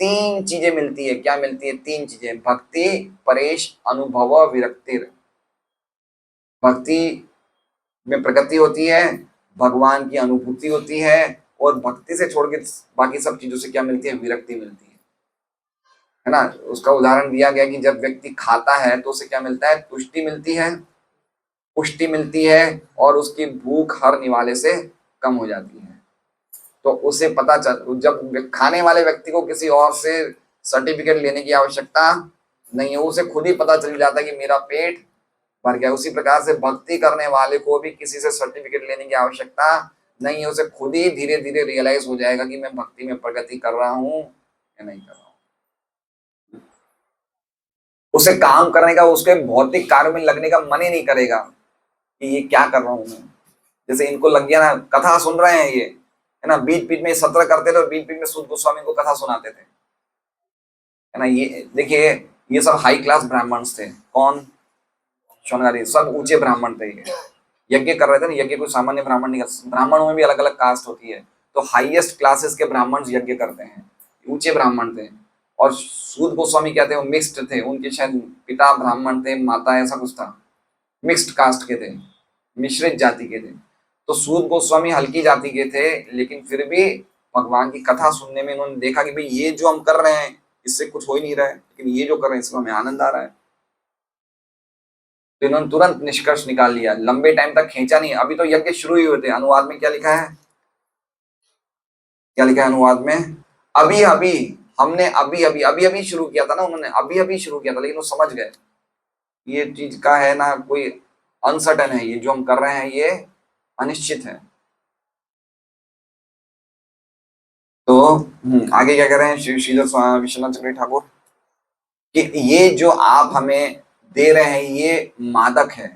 तीन चीजें मिलती है। क्या मिलती है? तीन चीजें। भक्ति, परेश, अनुभव, विरक्तिर। भक्ति में प्रगति होती है, भगवान की अनुभूति होती है, और भक्ति से छोड़ के बाकी सब चीजों से क्या मिलती है? विरक्ति मिलती है ना। उसका उदाहरण दिया गया कि जब व्यक्ति खाता है तो उसे क्या मिलता है? तुष्टि मिलती है, पुष्टि मिलती है, और उसकी भूख हर निवाले से कम हो जाती है। तो उसे पता चल, जब खाने वाले व्यक्ति को किसी और से सर्टिफिकेट लेने की आवश्यकता नहीं है, उसे खुद ही पता चल जाता है कि मेरा पेट भर गया। उसी प्रकार से भक्ति करने वाले को भी किसी से सर्टिफिकेट लेने की आवश्यकता नहीं है, उसे खुद ही धीरे धीरे रियलाइज हो जाएगा कि मैं भक्ति में प्रगति कर रहा हूँ या नहीं कर रहा हूँ। उसे काम करने का, उसके भौतिक कार्य में लगने का मन ही नहीं करेगा कि ये क्या कर रहा हूँ मैं। जैसे इनको लग गया ना, कथा सुन रहे हैं ये, है ना, बीच बीच में सत्र करते थे और बीच बीच में सूत गोस्वामी को कथा सुनाते थे, है ना। ये देखिए, ये सब हाई क्लास ब्राह्मण्स थे। कौन? शौनकादि, सब ऊंचे ब्राह्मण थे। ये यज्ञ कर रहे थे ना, यज्ञ कोई सामान्य ब्राह्मण नहीं कर। ब्राह्मणों में भी अलग अलग कास्ट होती है, तो हाईएस्ट क्लासेस के ब्राह्मण यज्ञ करते हैं, ऊंचे ब्राह्मण थे। और सूत गोस्वामी क्या थे? वो मिक्स्ड थे, उनके शायद पिता ब्राह्मण थे, माता ऐसा कुछ था, मिक्स्ड कास्ट के थे, मिश्रित जाति के थे। तो सूत गोस्वामी हल्की जाति के थे, लेकिन फिर भी भगवान की कथा सुनने में उन्होंने देखा कि भाई ये जो हम कर रहे हैं इससे कुछ हो ही नहीं रहा है, लेकिन ये जो कर रहे हैं इसमें हमें आनंद आ रहा है। तो इन्होंने तुरंत निष्कर्ष निकाल लिया, लंबे टाइम तक खींचा नहीं। अभी तो यज्ञ शुरू ही हुए थे। अनुवाद में क्या लिखा है? क्या लिखा है अनुवाद में? अभी अभी, हमने अभी अभी अभी अभी शुरू किया था ना, उन्होंने अभी अभी शुरू किया था, लेकिन वो समझ गए ये चीज का है ना, कोई अनसर्टन है, ये जो हम कर रहे हैं ये अनिश्चित है। तो आगे क्या कह रहे हैं श्रीधर विश्वनाथ चक्रवर्ती ठाकुर कि ये जो आप हमें दे रहे हैं ये मादक है।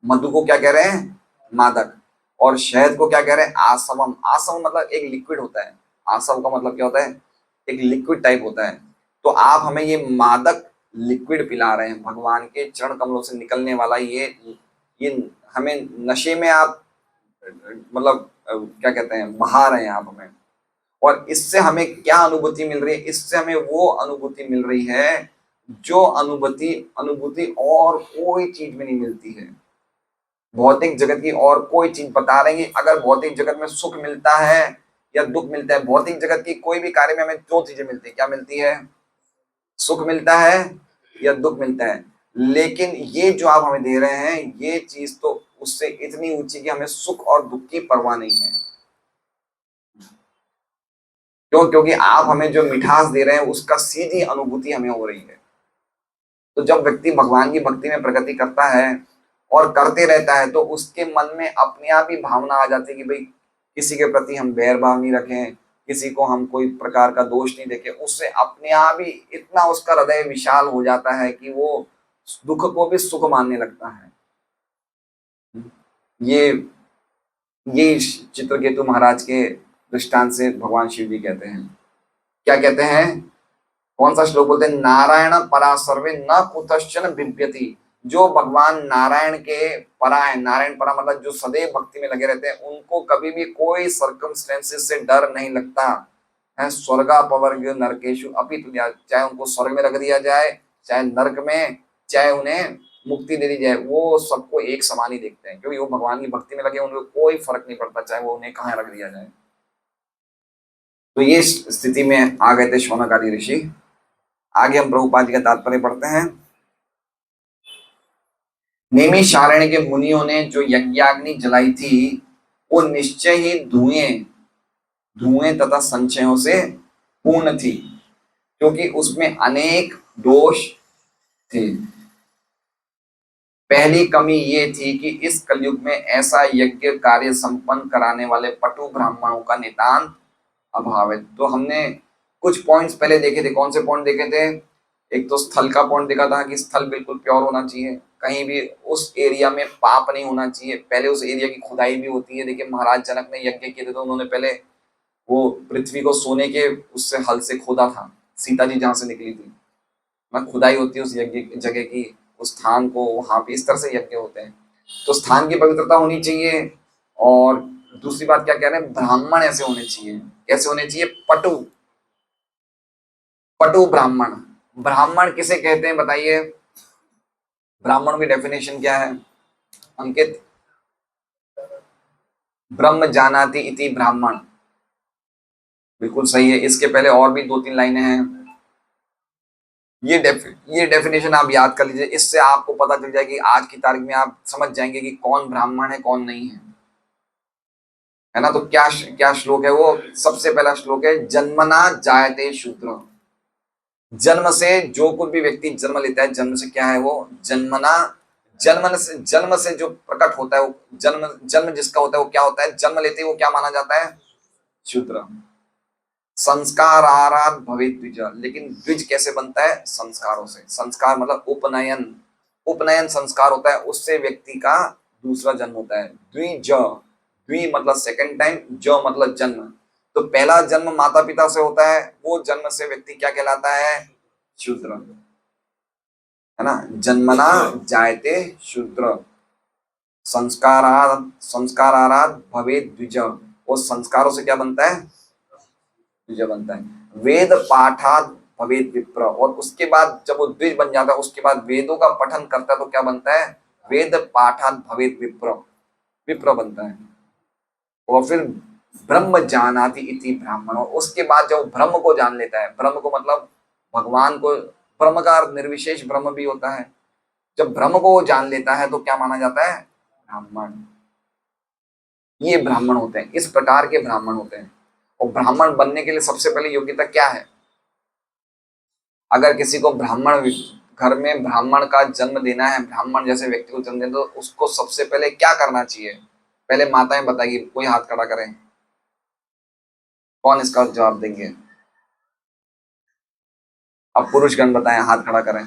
मधु को क्या कह रहे हैं? मादक। और शहद को क्या कह रहे हैं? आसवम। आसवम मतलब एक लिक्विड होता है। आसव का मतलब क्या होता है? एक लिक्विड टाइप होता है। तो आप हमें ये मादक लिक्विड पिला रहे हैं, भगवान के चरण कमलों से निकलने वाला ये हमें नशे में आप मतलब क्या कहते हैं, बहा रहे हैं आप हमें। और इससे हमें क्या अनुभूति मिल रही है? इससे हमें वो अनुभूति मिल रही है जो अनुभूति अनुभूति और कोई चीज में नहीं मिलती है। भौतिक जगत की और कोई चीज बता रहे हैं। अगर भौतिक जगत में सुख मिलता है या दुख मिलता है, भौतिक जगत की कोई भी कार्य में हमें दो चीजें मिलती है। क्या मिलती है? सुख मिलता है या दुख मिलता है। लेकिन ये जो आप हमें दे रहे हैं ये चीज तो उससे इतनी ऊंची कि हमें सुख और दुख की परवाह नहीं है। क्यों? क्योंकि आप हमें जो मिठास दे रहे हैं उसका सीधी अनुभूति हमें हो रही है। तो जब व्यक्ति भगवान की भक्ति में प्रगति करता है और करते रहता है तो उसके मन में अपने आप ही भावना आ जाती है कि भाई किसी के प्रति हम बैर भाव नहीं रखें, किसी को हम कोई प्रकार का दोष नहीं देखें। उससे अपने आप ही इतना उसका हृदय विशाल हो जाता है कि वो दुख को भी सुख मानने लगता है। ये ये चित्रकेतु महाराज के दृष्टांत से भगवान शिव जी कहते हैं। क्या कहते हैं? कौन सा श्लोक बोलते हैं? नारायण परा सर्वे न कुतश्चन बिभ्यति। जो भगवान नारायण के परा है, नारायण परा मतलब जो सदैव भक्ति में लगे रहते हैं, उनको कभी भी कोई सर्कमस्टेंसेस से डर नहीं लगता है। स्वर्गापवर्ग नरकेशु अपि तुल्य। चाहे उनको स्वर्ग में रख दिया जाए, चाहे नरक में, चाहे उन्हें मुक्ति दे दी जाए, वो सबको एक समान ही देखते हैं। क्योंकि वो भगवान की भक्ति में लगे, उनको कोई फर्क नहीं पड़ता चाहे वो उन्हें कहाँ रख दिया जाए। तो ये स्थिति में आ गए थे शौनक आदि ऋषि। आगे हम प्रभुपाद जी का तात्पर्य पढ़ते हैं। नैमिषारण्य के मुनियों ने जो यज्ञाग्नि जलाई थी वो निश्चय ही धुएं धुएं तथा संचयों से पूर्ण थी, क्योंकि उसमें अनेक दोष थे। पहली कमी ये थी कि इस कलयुग में ऐसा यज्ञ कार्य संपन्न कराने वाले पटु ब्राह्मणों का नितांत अभाव है। तो हमने कुछ पॉइंट्स पहले देखे थे। कौन से पॉइंट देखे थे? एक तो स्थल का पॉइंट देखा था कि स्थल बिल्कुल प्योर होना चाहिए, कहीं भी उस एरिया में पाप नहीं होना चाहिए। पहले उस एरिया की खुदाई भी होती है। देखिए महाराज जनक ने यज्ञ किए थे तो उन्होंने पहले वो पृथ्वी को सोने के उससे हल से खोदा था। सीता जी जहां से निकली थी ना, खुदाई होती है उस यज्ञ जगह की, उस स्थान को, वहां पे इस तरह से यज्ञ होते हैं। तो स्थान की पवित्रता होनी चाहिए। और दूसरी बात क्या कह रहे हैं? ब्राह्मण ऐसे होने चाहिए। कैसे होने चाहिए? पटु पटु ब्राह्मण। ब्राह्मण किसे कहते हैं बताइए? ब्राह्मण की डेफिनेशन क्या है अंकित? ब्रह्म जानाति इति ब्राह्मण। बिल्कुल सही है। इसके पहले और भी दो तीन लाइनें हैं। ये डेफिनेशन आप याद कर लीजिए। इससे आपको पता चल जाएगी, आज की तारीख में आप समझ जाएंगे कि कौन ब्राह्मण है कौन नहीं है ना। तो क्या क्या श्लोक है वो? सबसे पहला श्लोक है, जन्मना जायते शूद्र। जन्म से जो कोई भी व्यक्ति जन्म लेता है, जन्म से क्या है वो? जन्मना, जन्म से जो प्रकट होता है वो जन्म जन्म जिसका होता है वो क्या होता है? जन्म लेते ही वो क्या माना जाता है? शूद्र। संस्कार आराध भवेत द्विज। लेकिन द्विज कैसे बनता है? संस्कारों से। संस्कार मतलब उपनयन। उपनयन संस्कार होता है, उससे व्यक्ति का दूसरा जन्म होता है। द्विज, द्वि मतलब सेकंड टाइम, ज मतलब जन्म। तो पहला जन्म माता पिता से होता है, वो जन्म से व्यक्ति क्या कहलाता है? शूद्र, है ना। जन्मना जायते शूद्र, संस्काराराध भवेत द्विज। और संस्कारों से क्या बनता है? द्विज बनता है। वेद पाठात भवेत विप्र। और उसके बाद जब वो द्विज बन जाता है, उसके बाद वेदों का पठन करता है तो क्या बनता है? वेद पाठात भवेत विप्र, विप्र बनता है। और फिर ब्रह्म जानाति इति ब्राह्मण। उसके बाद जब ब्रह्म को जान लेता है, ब्रह्म को मतलब भगवान को, ब्रह्म का निर्विशेष ब्रह्म भी होता है। जब ब्रह्म को वो जान लेता है तो क्या माना जाता है? ब्राह्मण। ये ब्राह्मण होते हैं, इस प्रकार के ब्राह्मण होते हैं। और ब्राह्मण बनने के लिए सबसे पहले योग्यता क्या है? अगर किसी को ब्राह्मण घर में ब्राह्मण का जन्म देना है, ब्राह्मण जैसे व्यक्ति को जन्म देना, तो उसको सबसे पहले क्या करना चाहिए? पहले माताएं बताइए, कोई हाथ खड़ा करें। कौन इसका जवाब देंगे? अब पुरुषगण बताएं, हाथ खड़ा करें,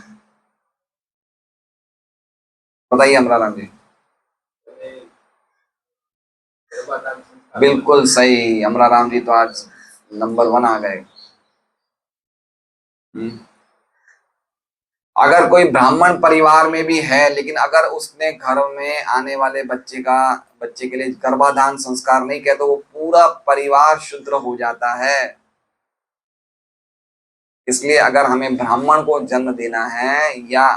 बताइए अमराराम जी। बिल्कुल सही, अमराराम जी तो आज नंबर 1 आ गए। हम्म। अगर कोई ब्राह्मण परिवार में भी है, लेकिन अगर उसने घर में आने वाले बच्चे के लिए गर्भाधान संस्कार नहीं किया, तो वो पूरा परिवार शूद्र हो जाता है। इसलिए अगर हमें ब्राह्मण को जन्म देना है या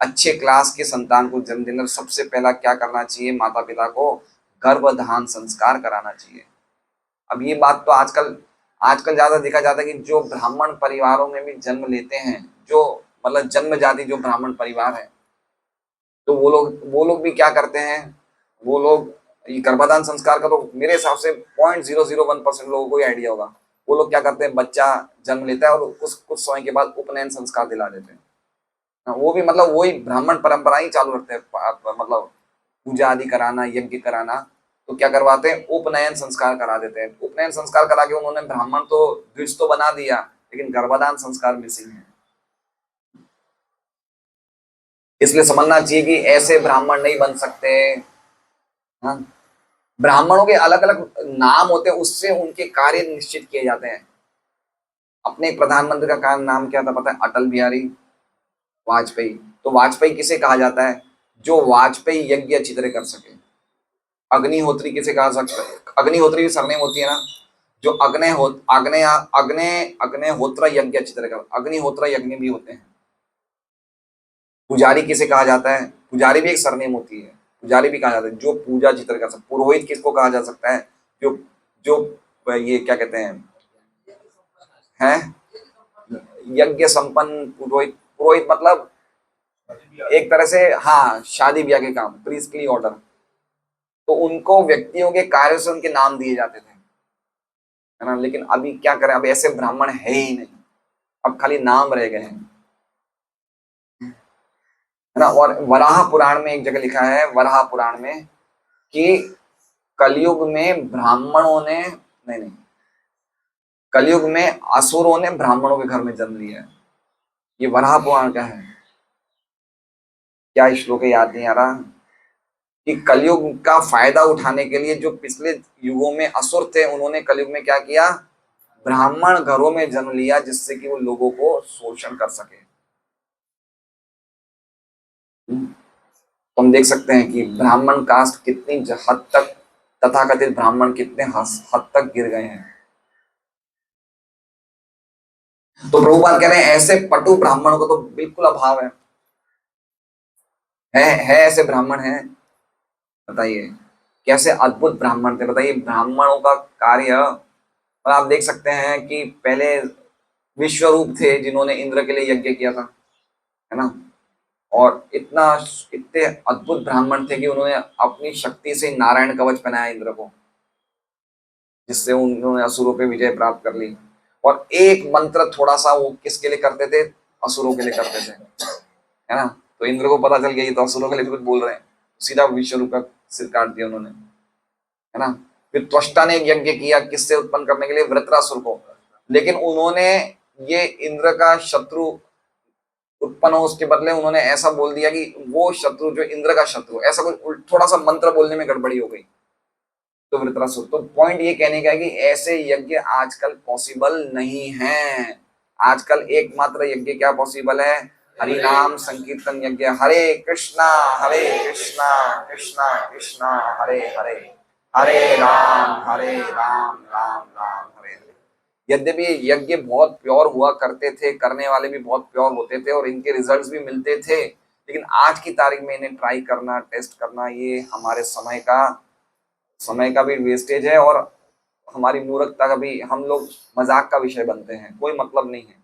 अच्छे क्लास के संतान को जन्म देना, सबसे पहला क्या करना चाहिए? माता पिता को गर्भधान संस्कार कराना चाहिए। अब ये बात तो आजकल आजकल ज्यादा देखा जाता है कि जो ब्राह्मण परिवारों में भी जन्म लेते हैं, जो मतलब जन्म जाति जो ब्राह्मण परिवार है, तो वो लोग भी क्या करते हैं? वो लोग ये गर्भाधान संस्कार का तो मेरे हिसाब से 0.001% लोगों को ही आइडिया होगा। वो लोग क्या करते हैं? बच्चा जन्म लेता है और कुछ कुछ समय के बाद उपनयन संस्कार दिला देते हैं। हाँ, वो भी मतलब वही ब्राह्मण परंपरा ही चालू रखते हैं, मतलब पूजा आदि कराना, यज्ञ कराना। तो क्या करवाते हैं? उपनयन संस्कार करा देते हैं। उपनयन संस्कार करा के उन्होंने ब्राह्मण तो द्विज तो बना दिया, लेकिन गर्भाधान संस्कार मिसिंग है। इसलिए समझना चाहिए कि ऐसे ब्राह्मण नहीं बन सकते। हाँ, ब्राह्मणों के अलग अलग नाम होते हैं, उससे उनके कार्य निश्चित किए जाते हैं। अपने प्रधानमंत्री का नाम क्या था पता है? अटल बिहारी वाजपेयी। तो वाजपेयी किसे कहा जाता है? जो वाजपेयी यज्ञ अच्छी तरह कर सके। अग्निहोत्री किसे कहा सकता है? अग्निहोत्री की सरनेम होती है ना, जो अग्निहोत्र यज्ञ अच्छी तरह कर, अग्निहोत्र यज्ञ भी होते हैं। पुजारी किसे कहा जाता है? पुजारी भी एक सरनेम होती है, पुजारी भी कहा जाता है जो पूजा अच्छी तरह कर सकता है। पुरोहित किसको कहा जा सकता है? जो जो ये क्या कहते हैं यज्ञ संपन्न पुरोहित। पुरोहित मतलब एक तरह से, हाँ, शादी ब्याह के काम, प्रीस्टली ऑर्डर। तो उनको व्यक्तियों के कार्य से उनके नाम दिए जाते थे, है ना। लेकिन अभी क्या करें, अब ऐसे ब्राह्मण है ही नहीं, अब खाली नाम रह गए हैं, है ना। और वराह पुराण में एक जगह लिखा है, वराह पुराण में, कि कलयुग में ब्राह्मणों ने, नहीं नहीं, कलयुग में असुरों ने ब्राह्मणों के घर में जन्म लिया है। ये वराह पुराण का है। क्या श्लोक याद नहीं आ रहा? कि कलयुग का फायदा उठाने के लिए जो पिछले युगों में असुर थे, उन्होंने कलयुग में क्या किया? ब्राह्मण घरों में जन्म लिया, जिससे कि वो लोगों को शोषण कर सके। तो हम देख सकते हैं कि ब्राह्मण कास्ट कितनी हद तक, तथाकथित ब्राह्मण कितने हद तक गिर गए हैं। तो प्रभुपाद कह रहे हैं ऐसे पटु ब्राह्मणों को तो बिल्कुल अभाव है ऐसे ब्राह्मण हैं। बताइए कैसे अद्भुत ब्राह्मण थे, बताइए ब्राह्मणों का कार्य। और आप देख सकते हैं कि पहले विश्वरूप थे जिन्होंने इंद्र के लिए यज्ञ किया था, है ना। और इतने अद्भुत ब्राह्मण थे कि उन्होंने अपनी शक्ति से नारायण कवच पहनाया इंद्र को, जिससे उन्होंने असुरों पे विजय प्राप्त कर ली। और एक मंत्र थोड़ा सा वो किसके लिए करते थे? असुरों के लिए करते थे, है ना। तो इंद्र को पता चल गया ये तो असुरों के लिए भी कुछ बोल रहे हैं, सीधा विश्वरूप का सिर काट दिया उन्होंने, है ना। फिर त्वष्टा ने एक यज्ञ किया किससे उत्पन्न करने के लिए? वृत्रासुर को। लेकिन उन्होंने ये इंद्र का शत्रु उत्पन्न हो, उसके बदले उन्होंने ऐसा बोल दिया कि वो शत्रु जो इंद्र का शत्रु, ऐसा कुछ थोड़ा सा मंत्र बोलने में गड़बड़ी हो गई, तो वृत्रासुर। तो पॉइंट ये कहने का है कि ऐसे यज्ञ आजकल पॉसिबल नहीं है। आजकल एकमात्र यज्ञ क्या पॉसिबल है? हरि नाम संकीर्तन यज्ञ। हरे कृष्णा कृष्णा कृष्णा हरे हरे, हरे राम राम राम हरे हरे। यद्यपि यज्ञ बहुत प्योर हुआ करते थे, करने वाले भी बहुत प्योर होते थे और इनके रिजल्ट्स भी मिलते थे, लेकिन आज की तारीख में इन्हें ट्राई करना, टेस्ट करना, ये हमारे समय का भी वेस्टेज है और हमारी मूर्खता का भी, हम लोग मजाक का विषय बनते हैं, कोई मतलब नहीं है।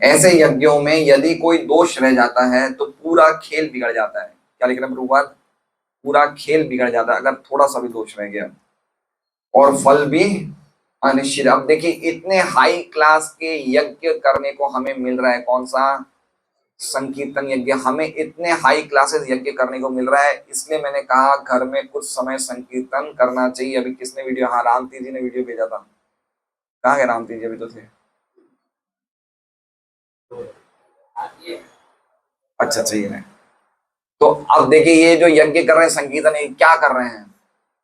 ऐसे यज्ञों में यदि कोई दोष रह जाता है तो पूरा खेल बिगड़ जाता है। क्या लिख रहे हैं प्रभुपाद? पूरा खेल बिगड़ जाता है अगर थोड़ा सा भी दोष रह गया, और फल भी अनिश्चित। अब देखिए इतने हाई क्लास के यज्ञ करने को हमें मिल रहा है, कौन सा? संकीर्तन यज्ञ, हमें इतने हाई क्लासेस यज्ञ करने को मिल रहा है, इसलिए मैंने कहा घर में कुछ समय संकीर्तन करना चाहिए। अभी किसने वीडियो, हाँ रामती जी ने वीडियो भेजा था। कहाँ गए रामती जी, अभी तो थे। अच्छा अच्छा, ये है। तो अब देखिए ये जो यज्ञ कर रहे हैं संकीर्तन, ये क्या कर रहे हैं,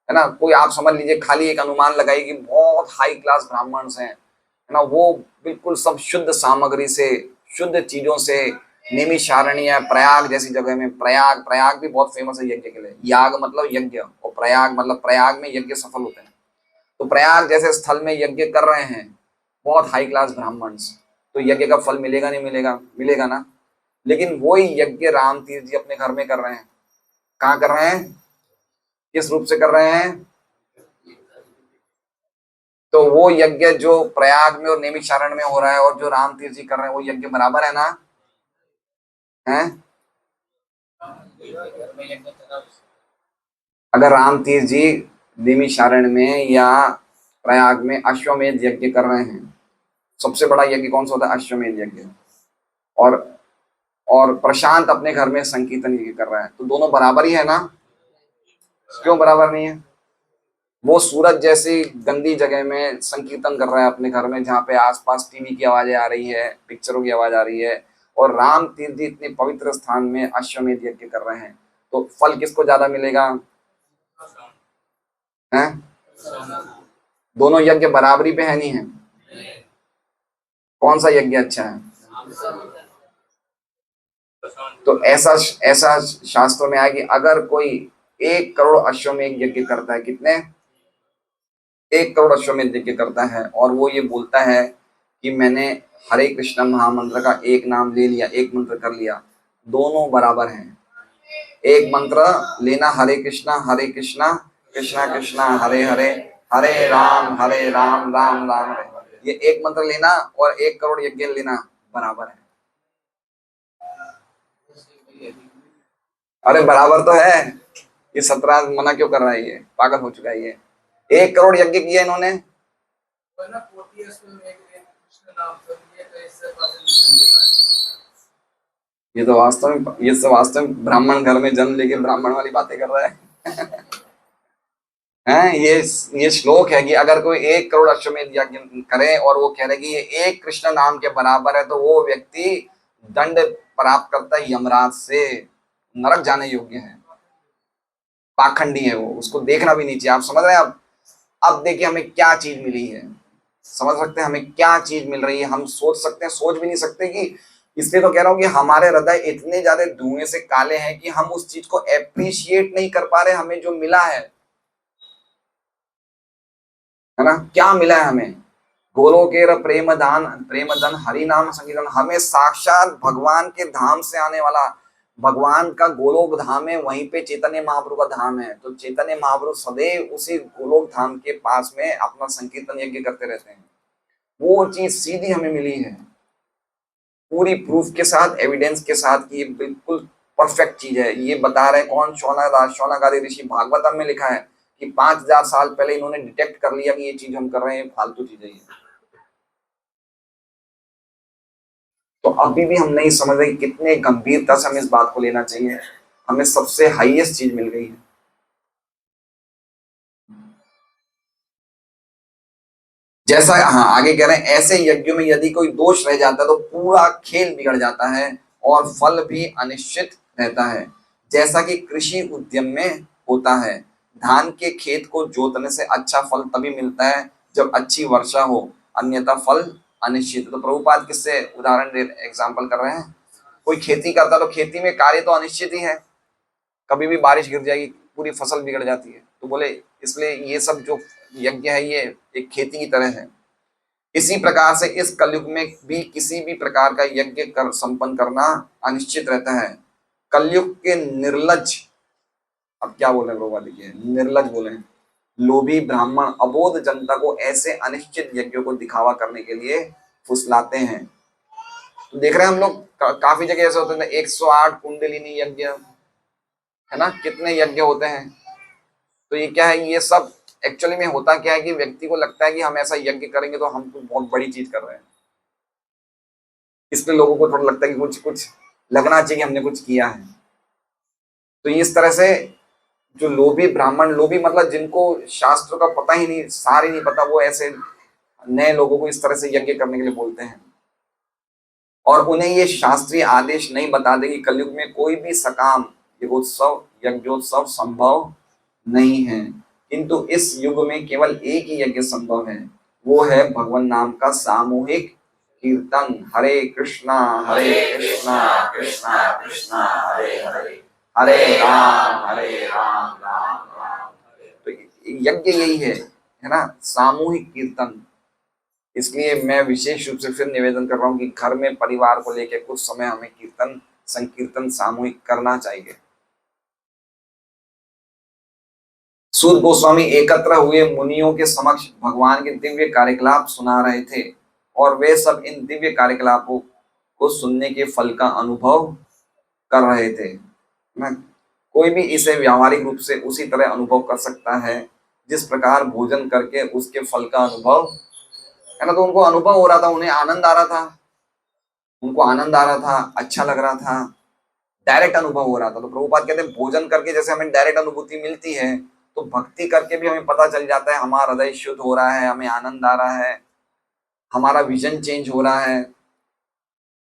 है ना। कोई आप समझ लीजिए, खाली एक अनुमान लगाइए कि बहुत हाई क्लास ब्राह्मण्स हैं, है ना, वो बिल्कुल सब शुद्ध सामग्री से, शुद्ध चीजों से, नैमिषारण्य प्रयाग जैसी जगह में, प्रयाग, प्रयाग भी बहुत फेमस है यज्ञ के लिए। याग मतलब यज्ञ, और प्रयाग मतलब प्रयाग में यज्ञ सफल होते हैं। तो प्रयाग जैसे स्थल में यज्ञ कर रहे हैं बहुत हाई क्लास ब्राह्मण्स, तो यज्ञ का फल मिलेगा नहीं मिलेगा, मिलेगा ना। लेकिन वही यज्ञ राम तीर्थ जी अपने घर में कर रहे हैं। कहाँ कर रहे हैं, किस रूप से कर रहे हैं। तो वो यज्ञ जो प्रयाग में और नैमिषारण्य में हो रहा है और जो राम तीर्थ जी कर रहे हैं, वो यज्ञ बराबर है ना, है। अगर राम तीर्थ जी नैमिषारण्य में या प्रयाग में अश्वमेध यज्ञ कर रहे हैं, सबसे बड़ा यज्ञ कौन सा होता है, अश्वमेध यज्ञ, और प्रशांत अपने घर में संकीर्तन यज्ञ कर रहा है, तो दोनों बराबर ही है ना। क्यों बराबर नहीं है। वो सूरत जैसी गंदी जगह में संकीर्तन कर रहा है अपने घर में, जहाँ पे आसपास टीवी की आवाजें आ रही है, पिक्चरों की आवाज आ रही है, और राम तीर्थ जी इतने पवित्र स्थान में अश्वमेध यज्ञ कर रहे हैं, तो फल किसको ज्यादा मिलेगा, है। दोनों यज्ञ बराबरी पे है नहीं है। कौन सा यज्ञ अच्छा है। तो ऐसा ऐसा शास्त्रों में आया कि अगर कोई 1 करोड़ अश्वमेध यज्ञ करता है, कितने, 1 करोड़ अश्वमेध यज्ञ करता है, और वो ये बोलता है कि मैंने हरे कृष्ण महामंत्र का एक नाम ले लिया, एक मंत्र कर लिया, दोनों बराबर हैं। एक मंत्र लेना हरे कृष्णा कृष्णा कृष्णा हरे हरे, हरे राम राम राम हरे, ये एक मंत्र लेना और 1 करोड़ यज्ञ लेना बराबर है। अरे बराबर तो है। ये 17 मना क्यों कर रहा है, ये पागल हो चुका है ये। 1 करोड़ यज्ञ किया इन्होंने। ये तो वास्तव में, ये सब वास्तव में ब्राह्मण घर में जन्म लेके ब्राह्मण वाली बातें कर रहा है। हैं, ये श्लोक है कि अगर कोई 1 करोड़ अश्वमेध यज्ञ करे और वो कह रहे कि ये एक कृष्ण नाम के बराबर है, तो वो व्यक्ति दंड प्राप्त करता है यमराज से, नरक जाने योग्य है, पाखंडी है वो, उसको देखना भी नहीं चाहिए। आप समझ रहे हैं। अब देखिए हमें क्या चीज मिली है, समझ सकते हैं हमें क्या चीज मिल रही है, हम सोच सकते हैं, सोच भी नहीं सकते कि, इसलिए तो कह रहा हूं कि हमारे हृदय इतने ज्यादा धुएं से काले हैं कि हम उस चीज को एप्रिशिएट नहीं कर पा रहे, हमें जो मिला है ना, क्या मिला है हमें। गोलोकेर प्रेम धन हरि नाम संकीर्तन, हमें साक्षात भगवान के धाम से आने वाला, भगवान का गोलोक धाम है, वहीं पे चैतन्य महाप्रभु का धाम है, तो चैतन्य महाप्रभु सदैव उसी गोलोक धाम के पास में अपना संकीर्तन यज्ञ करते रहते हैं। वो चीज सीधी हमें मिली है, पूरी प्रूफ के साथ, एविडेंस के साथ कि ये बिल्कुल परफेक्ट चीज है। ये बता रहे कौन, शौनकादि ऋषि, भागवतम में लिखा है कि 5000 साल पहले इन्होंने डिटेक्ट कर लिया कि ये चीज हम कर रहे हैं फालतू चीजें ये। तो अभी भी हम नहीं समझ रहे कितने गंभीरता से हमें इस बात को लेना चाहिए। हमें सबसे हाईएस्ट चीज मिल गई है। जैसा, हाँ आगे कह रहे हैं, ऐसे यज्ञों में यदि कोई दोष रह जाता है तो पूरा खेल बिगड़ जाता है और फल भी अनिश्चित रहता है, जैसा कि कृषि उद्यम में होता है। धान के खेत को जोतने से अच्छा फल तभी मिलता है जब अच्छी वर्षा हो, अन्यथा फल अनिश्चित। तो प्रभुपाद किससे उदाहरण दे, एग्जाम्पल कर रहे हैं। कोई खेती करता तो खेती में कार्य तो अनिश्चित ही है, कभी भी बारिश गिर जाएगी, पूरी फसल बिगड़ जाती है। तो बोले इसलिए ये सब जो यज्ञ है ये एक खेती की तरह है। इसी प्रकार से इस कलयुग में भी किसी भी प्रकार का यज्ञ कर संपन्न करना अनिश्चित रहता है। कलयुग के निर्लज, अब क्या बोले लोग, देखिए निर्लज बोले, लोभी ब्राह्मण अबोध जनता को ऐसे अनिश्चित यज्ञों को दिखावा करने के लिए फुसलाते हैं। तो देख रहे हैं हम लोग काफी जगह ऐसे होते हैं, 108 कुंडलिनी यज्ञ, है ना, कितने यज्ञ होते हैं। तो ये क्या है, ये सब एक्चुअली में होता क्या है कि व्यक्ति को लगता है कि हम ऐसा यज्ञ करेंगे तो हम कुछ बहुत बड़ी चीज कर रहे हैं, इसलिए लोगों को थोड़ा लगता है कि कुछ कुछ लगना चाहिए कि हमने कुछ किया है। तो इस तरह से जो लोभी ब्राह्मण, लोभी मतलब जिनको शास्त्र का पता ही नहीं, सार ही नहीं पता, वो ऐसे नए लोगों को इस तरह से यज्ञ करने के लिए बोलते हैं और उन्हें ये शास्त्रीय आदेश नहीं बता दे कि कलयुग में कोई भी सकाम यज्ञोत्सव यज्ञोत्सव संभव नहीं है, किंतु इस युग में केवल एक ही यज्ञ संभव है, वो है भगवान नाम का सामूहिक कीर्तन। हरे कृष्णा कृष्णा कृष्णा हरे हरे, हरे राम राम। तो यज्ञ यही है ना, सामूहिक कीर्तन। इसलिए मैं विशेष रूप से फिर निवेदन कर रहा हूँ कि घर में परिवार को लेकर कुछ समय हमें कीर्तन संकीर्तन सामूहिक करना चाहिए। सूत गोस्वामी एकत्र हुए मुनियों के समक्ष भगवान के दिव्य कार्यकलाप सुना रहे थे और वे सब इन दिव्य कार्यकलापों को सुनने के फल का अनुभव कर रहे थे ना। कोई भी इसे व्यावहारिक रूप से उसी तरह अनुभव कर सकता है जिस प्रकार भोजन करके उसके फल का अनुभव है ना। तो उनको अनुभव हो रहा था, उन्हें आनंद आ रहा था, उनको आनंद आ रहा था, अच्छा लग रहा था, डायरेक्ट अनुभव हो रहा था। तो प्रभुपाद कहते हैं भोजन करके जैसे हमें डायरेक्ट अनुभूति मिलती है, तो भक्ति करके भी हमें पता चल जाता है, हमारा हृदय शुद्ध हो रहा है, हमें आनंद आ रहा है, हमारा विजन चेंज हो रहा है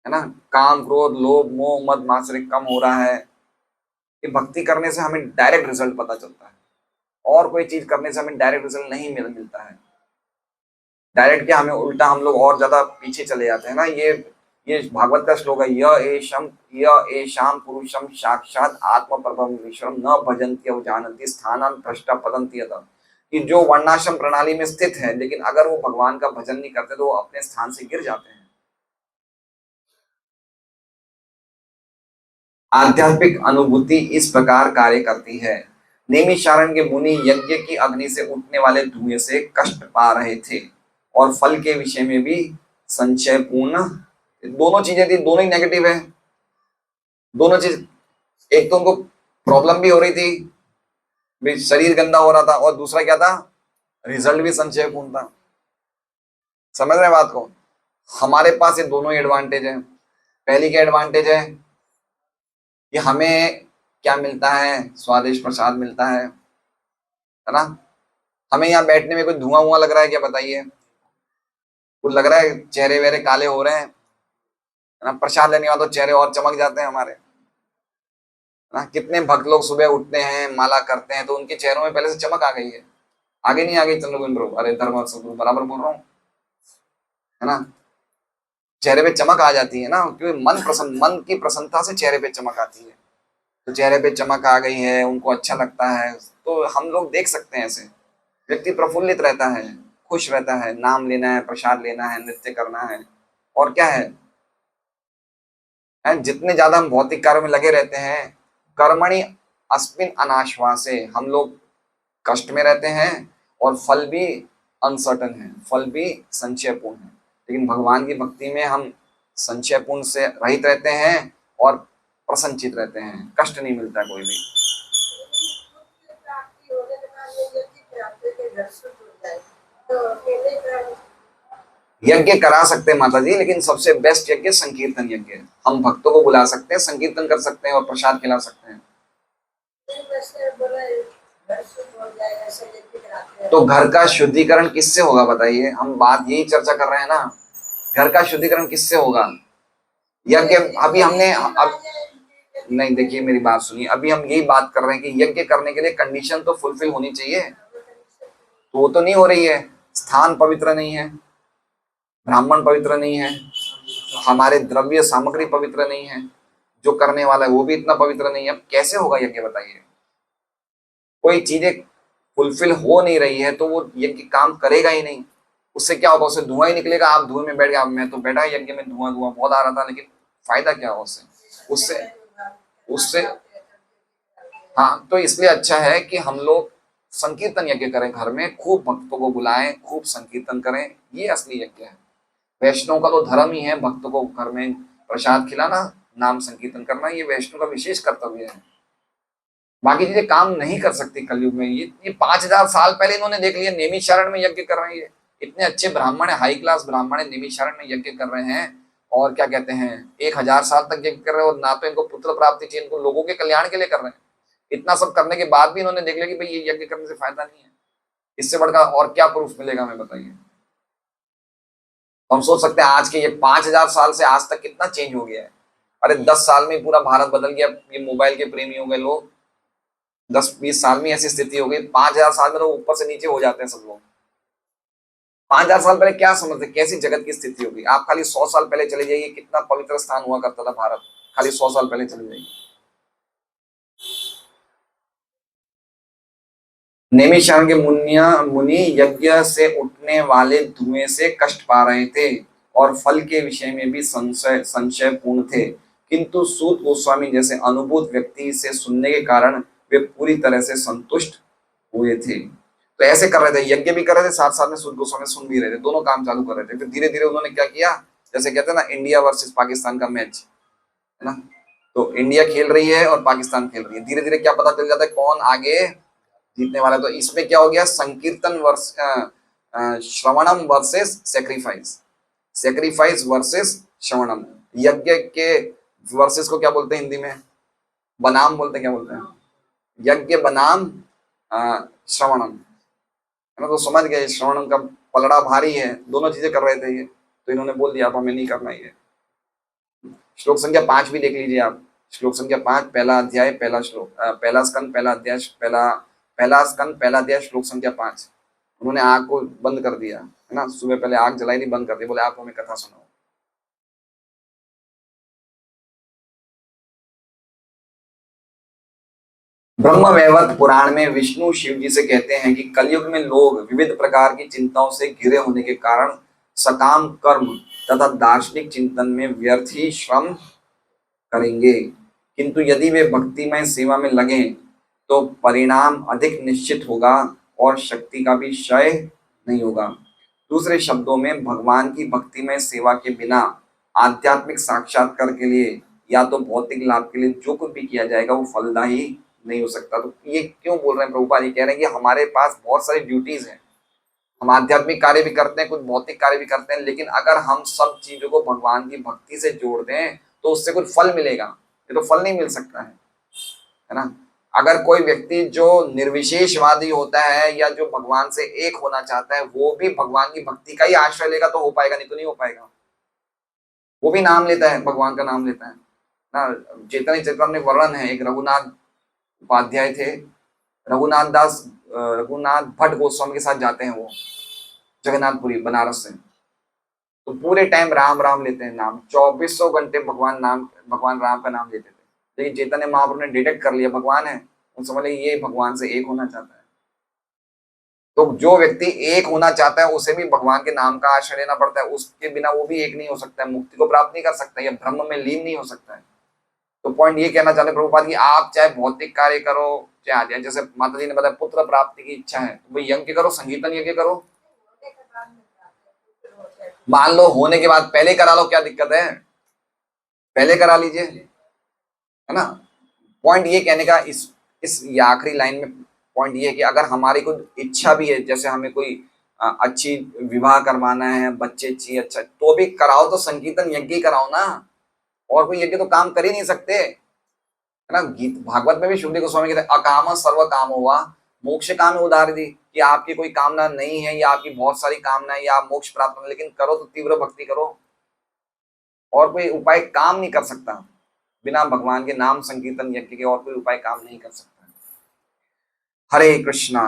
ना, काम क्रोध लोभ मोह मद मात्सर्य कम हो रहा है। ये भक्ति करने से हमें डायरेक्ट रिजल्ट पता चलता है, और कोई चीज करने से हमें डायरेक्ट रिजल्ट नहीं मिलता है। डायरेक्ट क्या, हमें उल्टा हम लोग और ज्यादा पीछे चले जाते हैं ना। ये भागवत का श्लोक है, य एषाम पुरुषम साक्षात आत्म परमश्वरम न भजन्ति अवजानन्ति स्थानं भ्रष्टा पतन्ति यतः। कि जो वर्णाश्रम प्रणाली में स्थित है लेकिन अगर वो भगवान का भजन नहीं करते तो वो अपने स्थान से गिर जाते हैं। आध्यात्मिक अनुभूति इस प्रकार कार्य करती है। नैमिषारण्य के मुनि यज्ञ की अग्नि से उठने वाले धुएं से कष्ट पा रहे थे और फल के विषय में भी संशय पूर्ण, दोनों चीजें थी, दोनों ही नेगेटिव है। दोनों चीज, एक तो उनको प्रॉब्लम भी हो रही थी, भी शरीर गंदा हो रहा था, और दूसरा क्या था, रिजल्ट भी संशय पूर्ण था। समझ रहे बात को? हमारे पास ये दोनों ही एडवांटेज है। पहली क्या एडवांटेज है कि हमें क्या मिलता है, स्वादिष्ट प्रसाद मिलता है ना। हमें यहाँ बैठने में कोई धुआं हुआ लग रहा है क्या, बताइए? कुछ लग रहा है, चेहरे वेहरे काले हो रहे हैं ना। प्रसाद लेने के बाद तो चेहरे और चमक जाते हैं हमारे ना। कितने भक्त लोग सुबह उठते हैं, माला करते हैं, तो उनके चेहरों में पहले से चमक आ गई है। आगे नहीं आ गई चंद्रबिंदु? अरे धर्म बराबर बोल रहा हूँ है ना। चेहरे पे चमक आ जाती है ना, क्योंकि मन प्रसन्न, मन की प्रसन्नता से चेहरे पे चमक आती है। तो चेहरे पे चमक आ गई है, उनको अच्छा लगता है, तो हम लोग देख सकते हैं ऐसे व्यक्ति प्रफुल्लित रहता है, खुश रहता है। नाम लेना है, प्रसाद लेना है, नृत्य करना है, और क्या है, जितने ज्यादा हम भौतिक कार्य में लगे रहते हैं, कर्मणि अस्मिन अनाश्वासे, हम लोग कष्ट में रहते हैं और फल भी अनसर्टन है, फल भी संशयपूर्ण है। लेकिन भगवान की भक्ति में हम संशयपूर्ण से रहित रहते हैं और प्रसन्नचित रहते हैं, कष्ट नहीं मिलता कोई भी। यज्ञ करा सकते हैं माता जी, लेकिन सबसे बेस्ट यज्ञ संकीर्तन यज्ञ है। हम भक्तों को बुला सकते हैं, संकीर्तन कर सकते हैं और प्रसाद खिला सकते हैं। तो घर का शुद्धिकरण किससे होगा बताइए? हम बात यही चर्चा कर रहे हैं ना, घर का शुद्धिकरण किससे होगा? यज्ञ अभी हमने अब नहीं, देखिए मेरी बात सुनिए, अभी हम यही बात कर रहे हैं कि यज्ञ करने के लिए कंडीशन तो फुलफिल होनी चाहिए, तो वो तो नहीं हो रही है। स्थान पवित्र नहीं है, ब्राह्मण पवित्र नहीं है, हमारे द्रव्य सामग्री पवित्र नहीं है, जो करने वाला है वो भी इतना पवित्र नहीं है। अब कैसे होगा यज्ञ बताइए? कोई चीजें फुलफिल हो नहीं रही है तो वो यज्ञ काम करेगा ही नहीं। उससे क्या होगा? उससे धुआं ही निकलेगा। आप धुएं में बैठ गए, मैं तो बैठा यज्ञ में, धुआं धुआं बहुत आ रहा था, लेकिन फायदा क्या हो उससे? उससे उससे हाँ, तो इसलिए अच्छा है कि हम लोग संकीर्तन यज्ञ करें, घर में खूब भक्तों को बुलाएं, खूब संकीर्तन करें, ये असली यज्ञ है। वैष्णव का तो धर्म ही है भक्तों को घर में प्रसाद खिलाना, नाम संकीर्तन करना, ये वैष्णव का विशेष कर्तव्य है। बाकी चीजें काम नहीं कर सकती कलयुग में। ये 5000 साल पहले इन्होंने देख लिया, नैमिषारण्य में यज्ञ कर रहे हैं। ये इतने अच्छे ब्राह्मण है, हाई क्लास ब्राह्मण है, नैमिषारण्य में यज्ञ कर रहे हैं, और क्या कहते हैं 1000 साल तक यज्ञ कर रहे हैं और ना तो इनको पुत्र प्राप्ति चाहिए, इनको लोगों के कल्याण के लिए कर रहे हैं। इतना सब करने के बाद भी इन्होंने देख लिया कि भाई ये यज्ञ करने से फायदा नहीं है, इससे बढ़कर और क्या प्रूफ मिलेगा हमें बताइए। तो हम सोच सकते हैं आज के ये 5000 साल से आज तक कितना चेंज हो गया है। अरे 10 साल में पूरा भारत बदल गया, ये मोबाइल के प्रेमी हो गए लोग, 10-20 साल में ऐसी स्थिति हो गई, 5000 साल में तो ऊपर से नीचे हो जाते हैं सब लोग। 5000 साल पहले क्या समझते, कैसी जगत की स्थिति होगी। आप खाली 100 साल पहले चले जाइए, कितना पवित्र स्थान हुआ करता था भारत, खाली 100 साल पहले चले जाइए। नैमिषारण्य के मुनि यज्ञ से उठने वाले धुएं से कष्ट पा रहे थे और फल के विषय में भी संशय पूर्ण थे, किंतु सूत गोस्वामी जैसे अनुभूत व्यक्ति से सुनने के कारण वे पूरी तरह से संतुष्ट हुए थे। तो ऐसे कर रहे थे, यज्ञ भी कर रहे थे, साथ साथ में सूत गोस्वामी सुन भी रहे थे, दोनों काम चालू कर रहे थे। फिर धीरे धीरे उन्होंने क्या किया, जैसे कहते हैं ना इंडिया वर्सेस पाकिस्तान का मैच है ना, तो इंडिया खेल रही है और पाकिस्तान खेल रही है, धीरे धीरे क्या पता चल जाता है कौन आगे जीतने वाला है। तो इसमें क्या हो गया, संकीर्तन श्रवणम वर्सेस सेक्रीफाइस, सेक्रीफाइस वर्सेस श्रवणम। यज्ञ के वर्सेस को क्या बोलते हैं हिंदी में, बनाम बोलते हैं, क्या बोलते हैं, यज्ञ बनाम श्रवणम, है ना। तो समझ गए श्रवणम का पलड़ा भारी है, दोनों चीजें कर रहे थे ये, तो इन्होंने बोल दिया आप हमें नहीं करना ये। श्लोक संख्या 5 भी देख लीजिए आप, श्लोक संख्या 5 पहला अध्याय पहला श्लोक, पहला स्कंद पहला अध्याय, पहला स्कंद पहला अध्याय श्लोक संख्या 5। उन्होंने आग को बंद कर दिया है ना, सुबह पहले आग जलाई नहीं, बंद कर दी, बोले आप हमें कथा सुनाओ। ब्रह्म वैवर्त पुराण में विष्णु शिव जी से कहते हैं कि कलयुग में लोग विविध प्रकार की चिंताओं से घिरे होने के कारण सकाम कर्म तथा दार्शनिक चिंतन में व्यर्थ ही श्रम करेंगे, किंतु यदि वे भक्तिमय सेवा में लगे तो परिणाम अधिक निश्चित होगा और शक्ति का भी क्षय नहीं होगा। दूसरे शब्दों में भगवान की भक्तिमय सेवा के बिना आध्यात्मिक साक्षात्कार के लिए या तो भौतिक लाभ के लिए जो कुछ भी किया जाएगा वो फलदायी नहीं हो सकता। तो ये क्यों बोल रहे हैं प्रभुपाद, ये कह रहे हैं कि हमारे पास बहुत सारी ड्यूटीज हैं, हम आध्यात्मिक कार्य भी करते हैं, कुछ भौतिक कार्य भी करते हैं, लेकिन अगर हम सब चीजों को भगवान की भक्ति से जोड़ दें तो उससे कुछ फल मिलेगा, ये तो फल नहीं मिल सकता है ना। अगर कोई व्यक्ति जो निर्विशेषवादी होता है या जो भगवान से एक होना चाहता है वो भी भगवान की भक्ति का ही आश्रय लेगा तो हो पाएगा, नहीं तो नहीं हो पाएगा। वो भी नाम लेता है, भगवान का नाम लेता है ना। चैतन्य चरितमृत में वर्णन है, एक रघुनाथ उपाध्याय थे, रघुनाथ भट्ट गोस्वामी के साथ जाते हैं वो जगन्नाथपुरी बनारस से, तो पूरे टाइम राम राम लेते हैं नाम, 2400 घंटे भगवान राम का नाम लेते थे। लेकिन चैतन्य महाप्रभु ने डिटेक्ट कर लिया भगवान है, उन समझ लिया ये भगवान से एक होना चाहता है। तो जो व्यक्ति एक होना चाहता है उसे भी भगवान के नाम का आश्रय लेना पड़ता है, उसके बिना वो भी एक नहीं हो सकता है, मुक्ति को प्राप्त नहीं कर सकता है या ब्रह्म में लीन नहीं हो सकता है। तो पॉइंट ये कहना चाहते हैं प्रभुपाद कि आप चाहे भौतिक कार्य करो चाहे आध्यात्मिक, जैसे माता जी ने बताया पुत्र प्राप्ति की इच्छा है तो भाई यज्ञ करो, संगीतन यज्ञ करो, मान लो होने के बाद पहले करा लो, क्या दिक्कत है, पहले करा लीजिए, है ना। पॉइंट ये कहने का इस ये आखिरी लाइन में पॉइंट ये है कि अगर हमारी कोई इच्छा भी है, जैसे हमें कोई अच्छी विवाह करवाना है, बच्चे चाहिए, अच्छा तो भी कराओ, तो संकीर्तन यज्ञ कराओ ना, और कोई यज्ञ तो काम कर ही नहीं सकते, है ना। गीत भागवत में भी शुभदेव गोस्वामी कहते हैं अकाम सर्व काम हुआ मोक्ष काम उदार दी, कि आपकी कोई कामना नहीं है या आपकी बहुत सारी कामना है या आप मोक्ष प्राप्त करना, लेकिन करो तो तीव्र भक्ति करो, और कोई उपाय काम नहीं कर सकता बिना भगवान के नाम संकीर्तन यज्ञ के, और कोई उपाय काम नहीं कर सकता। हरे कृष्णा,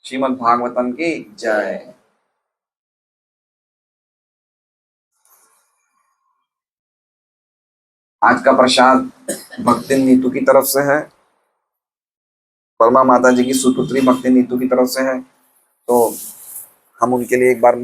श्रीमद् भागवतम की जय। आज का प्रसाद भक्ति नीतू की तरफ से है, परमा माता जी की सुपुत्री भक्ति नीतू की तरफ से है, तो हम उनके लिए एक बार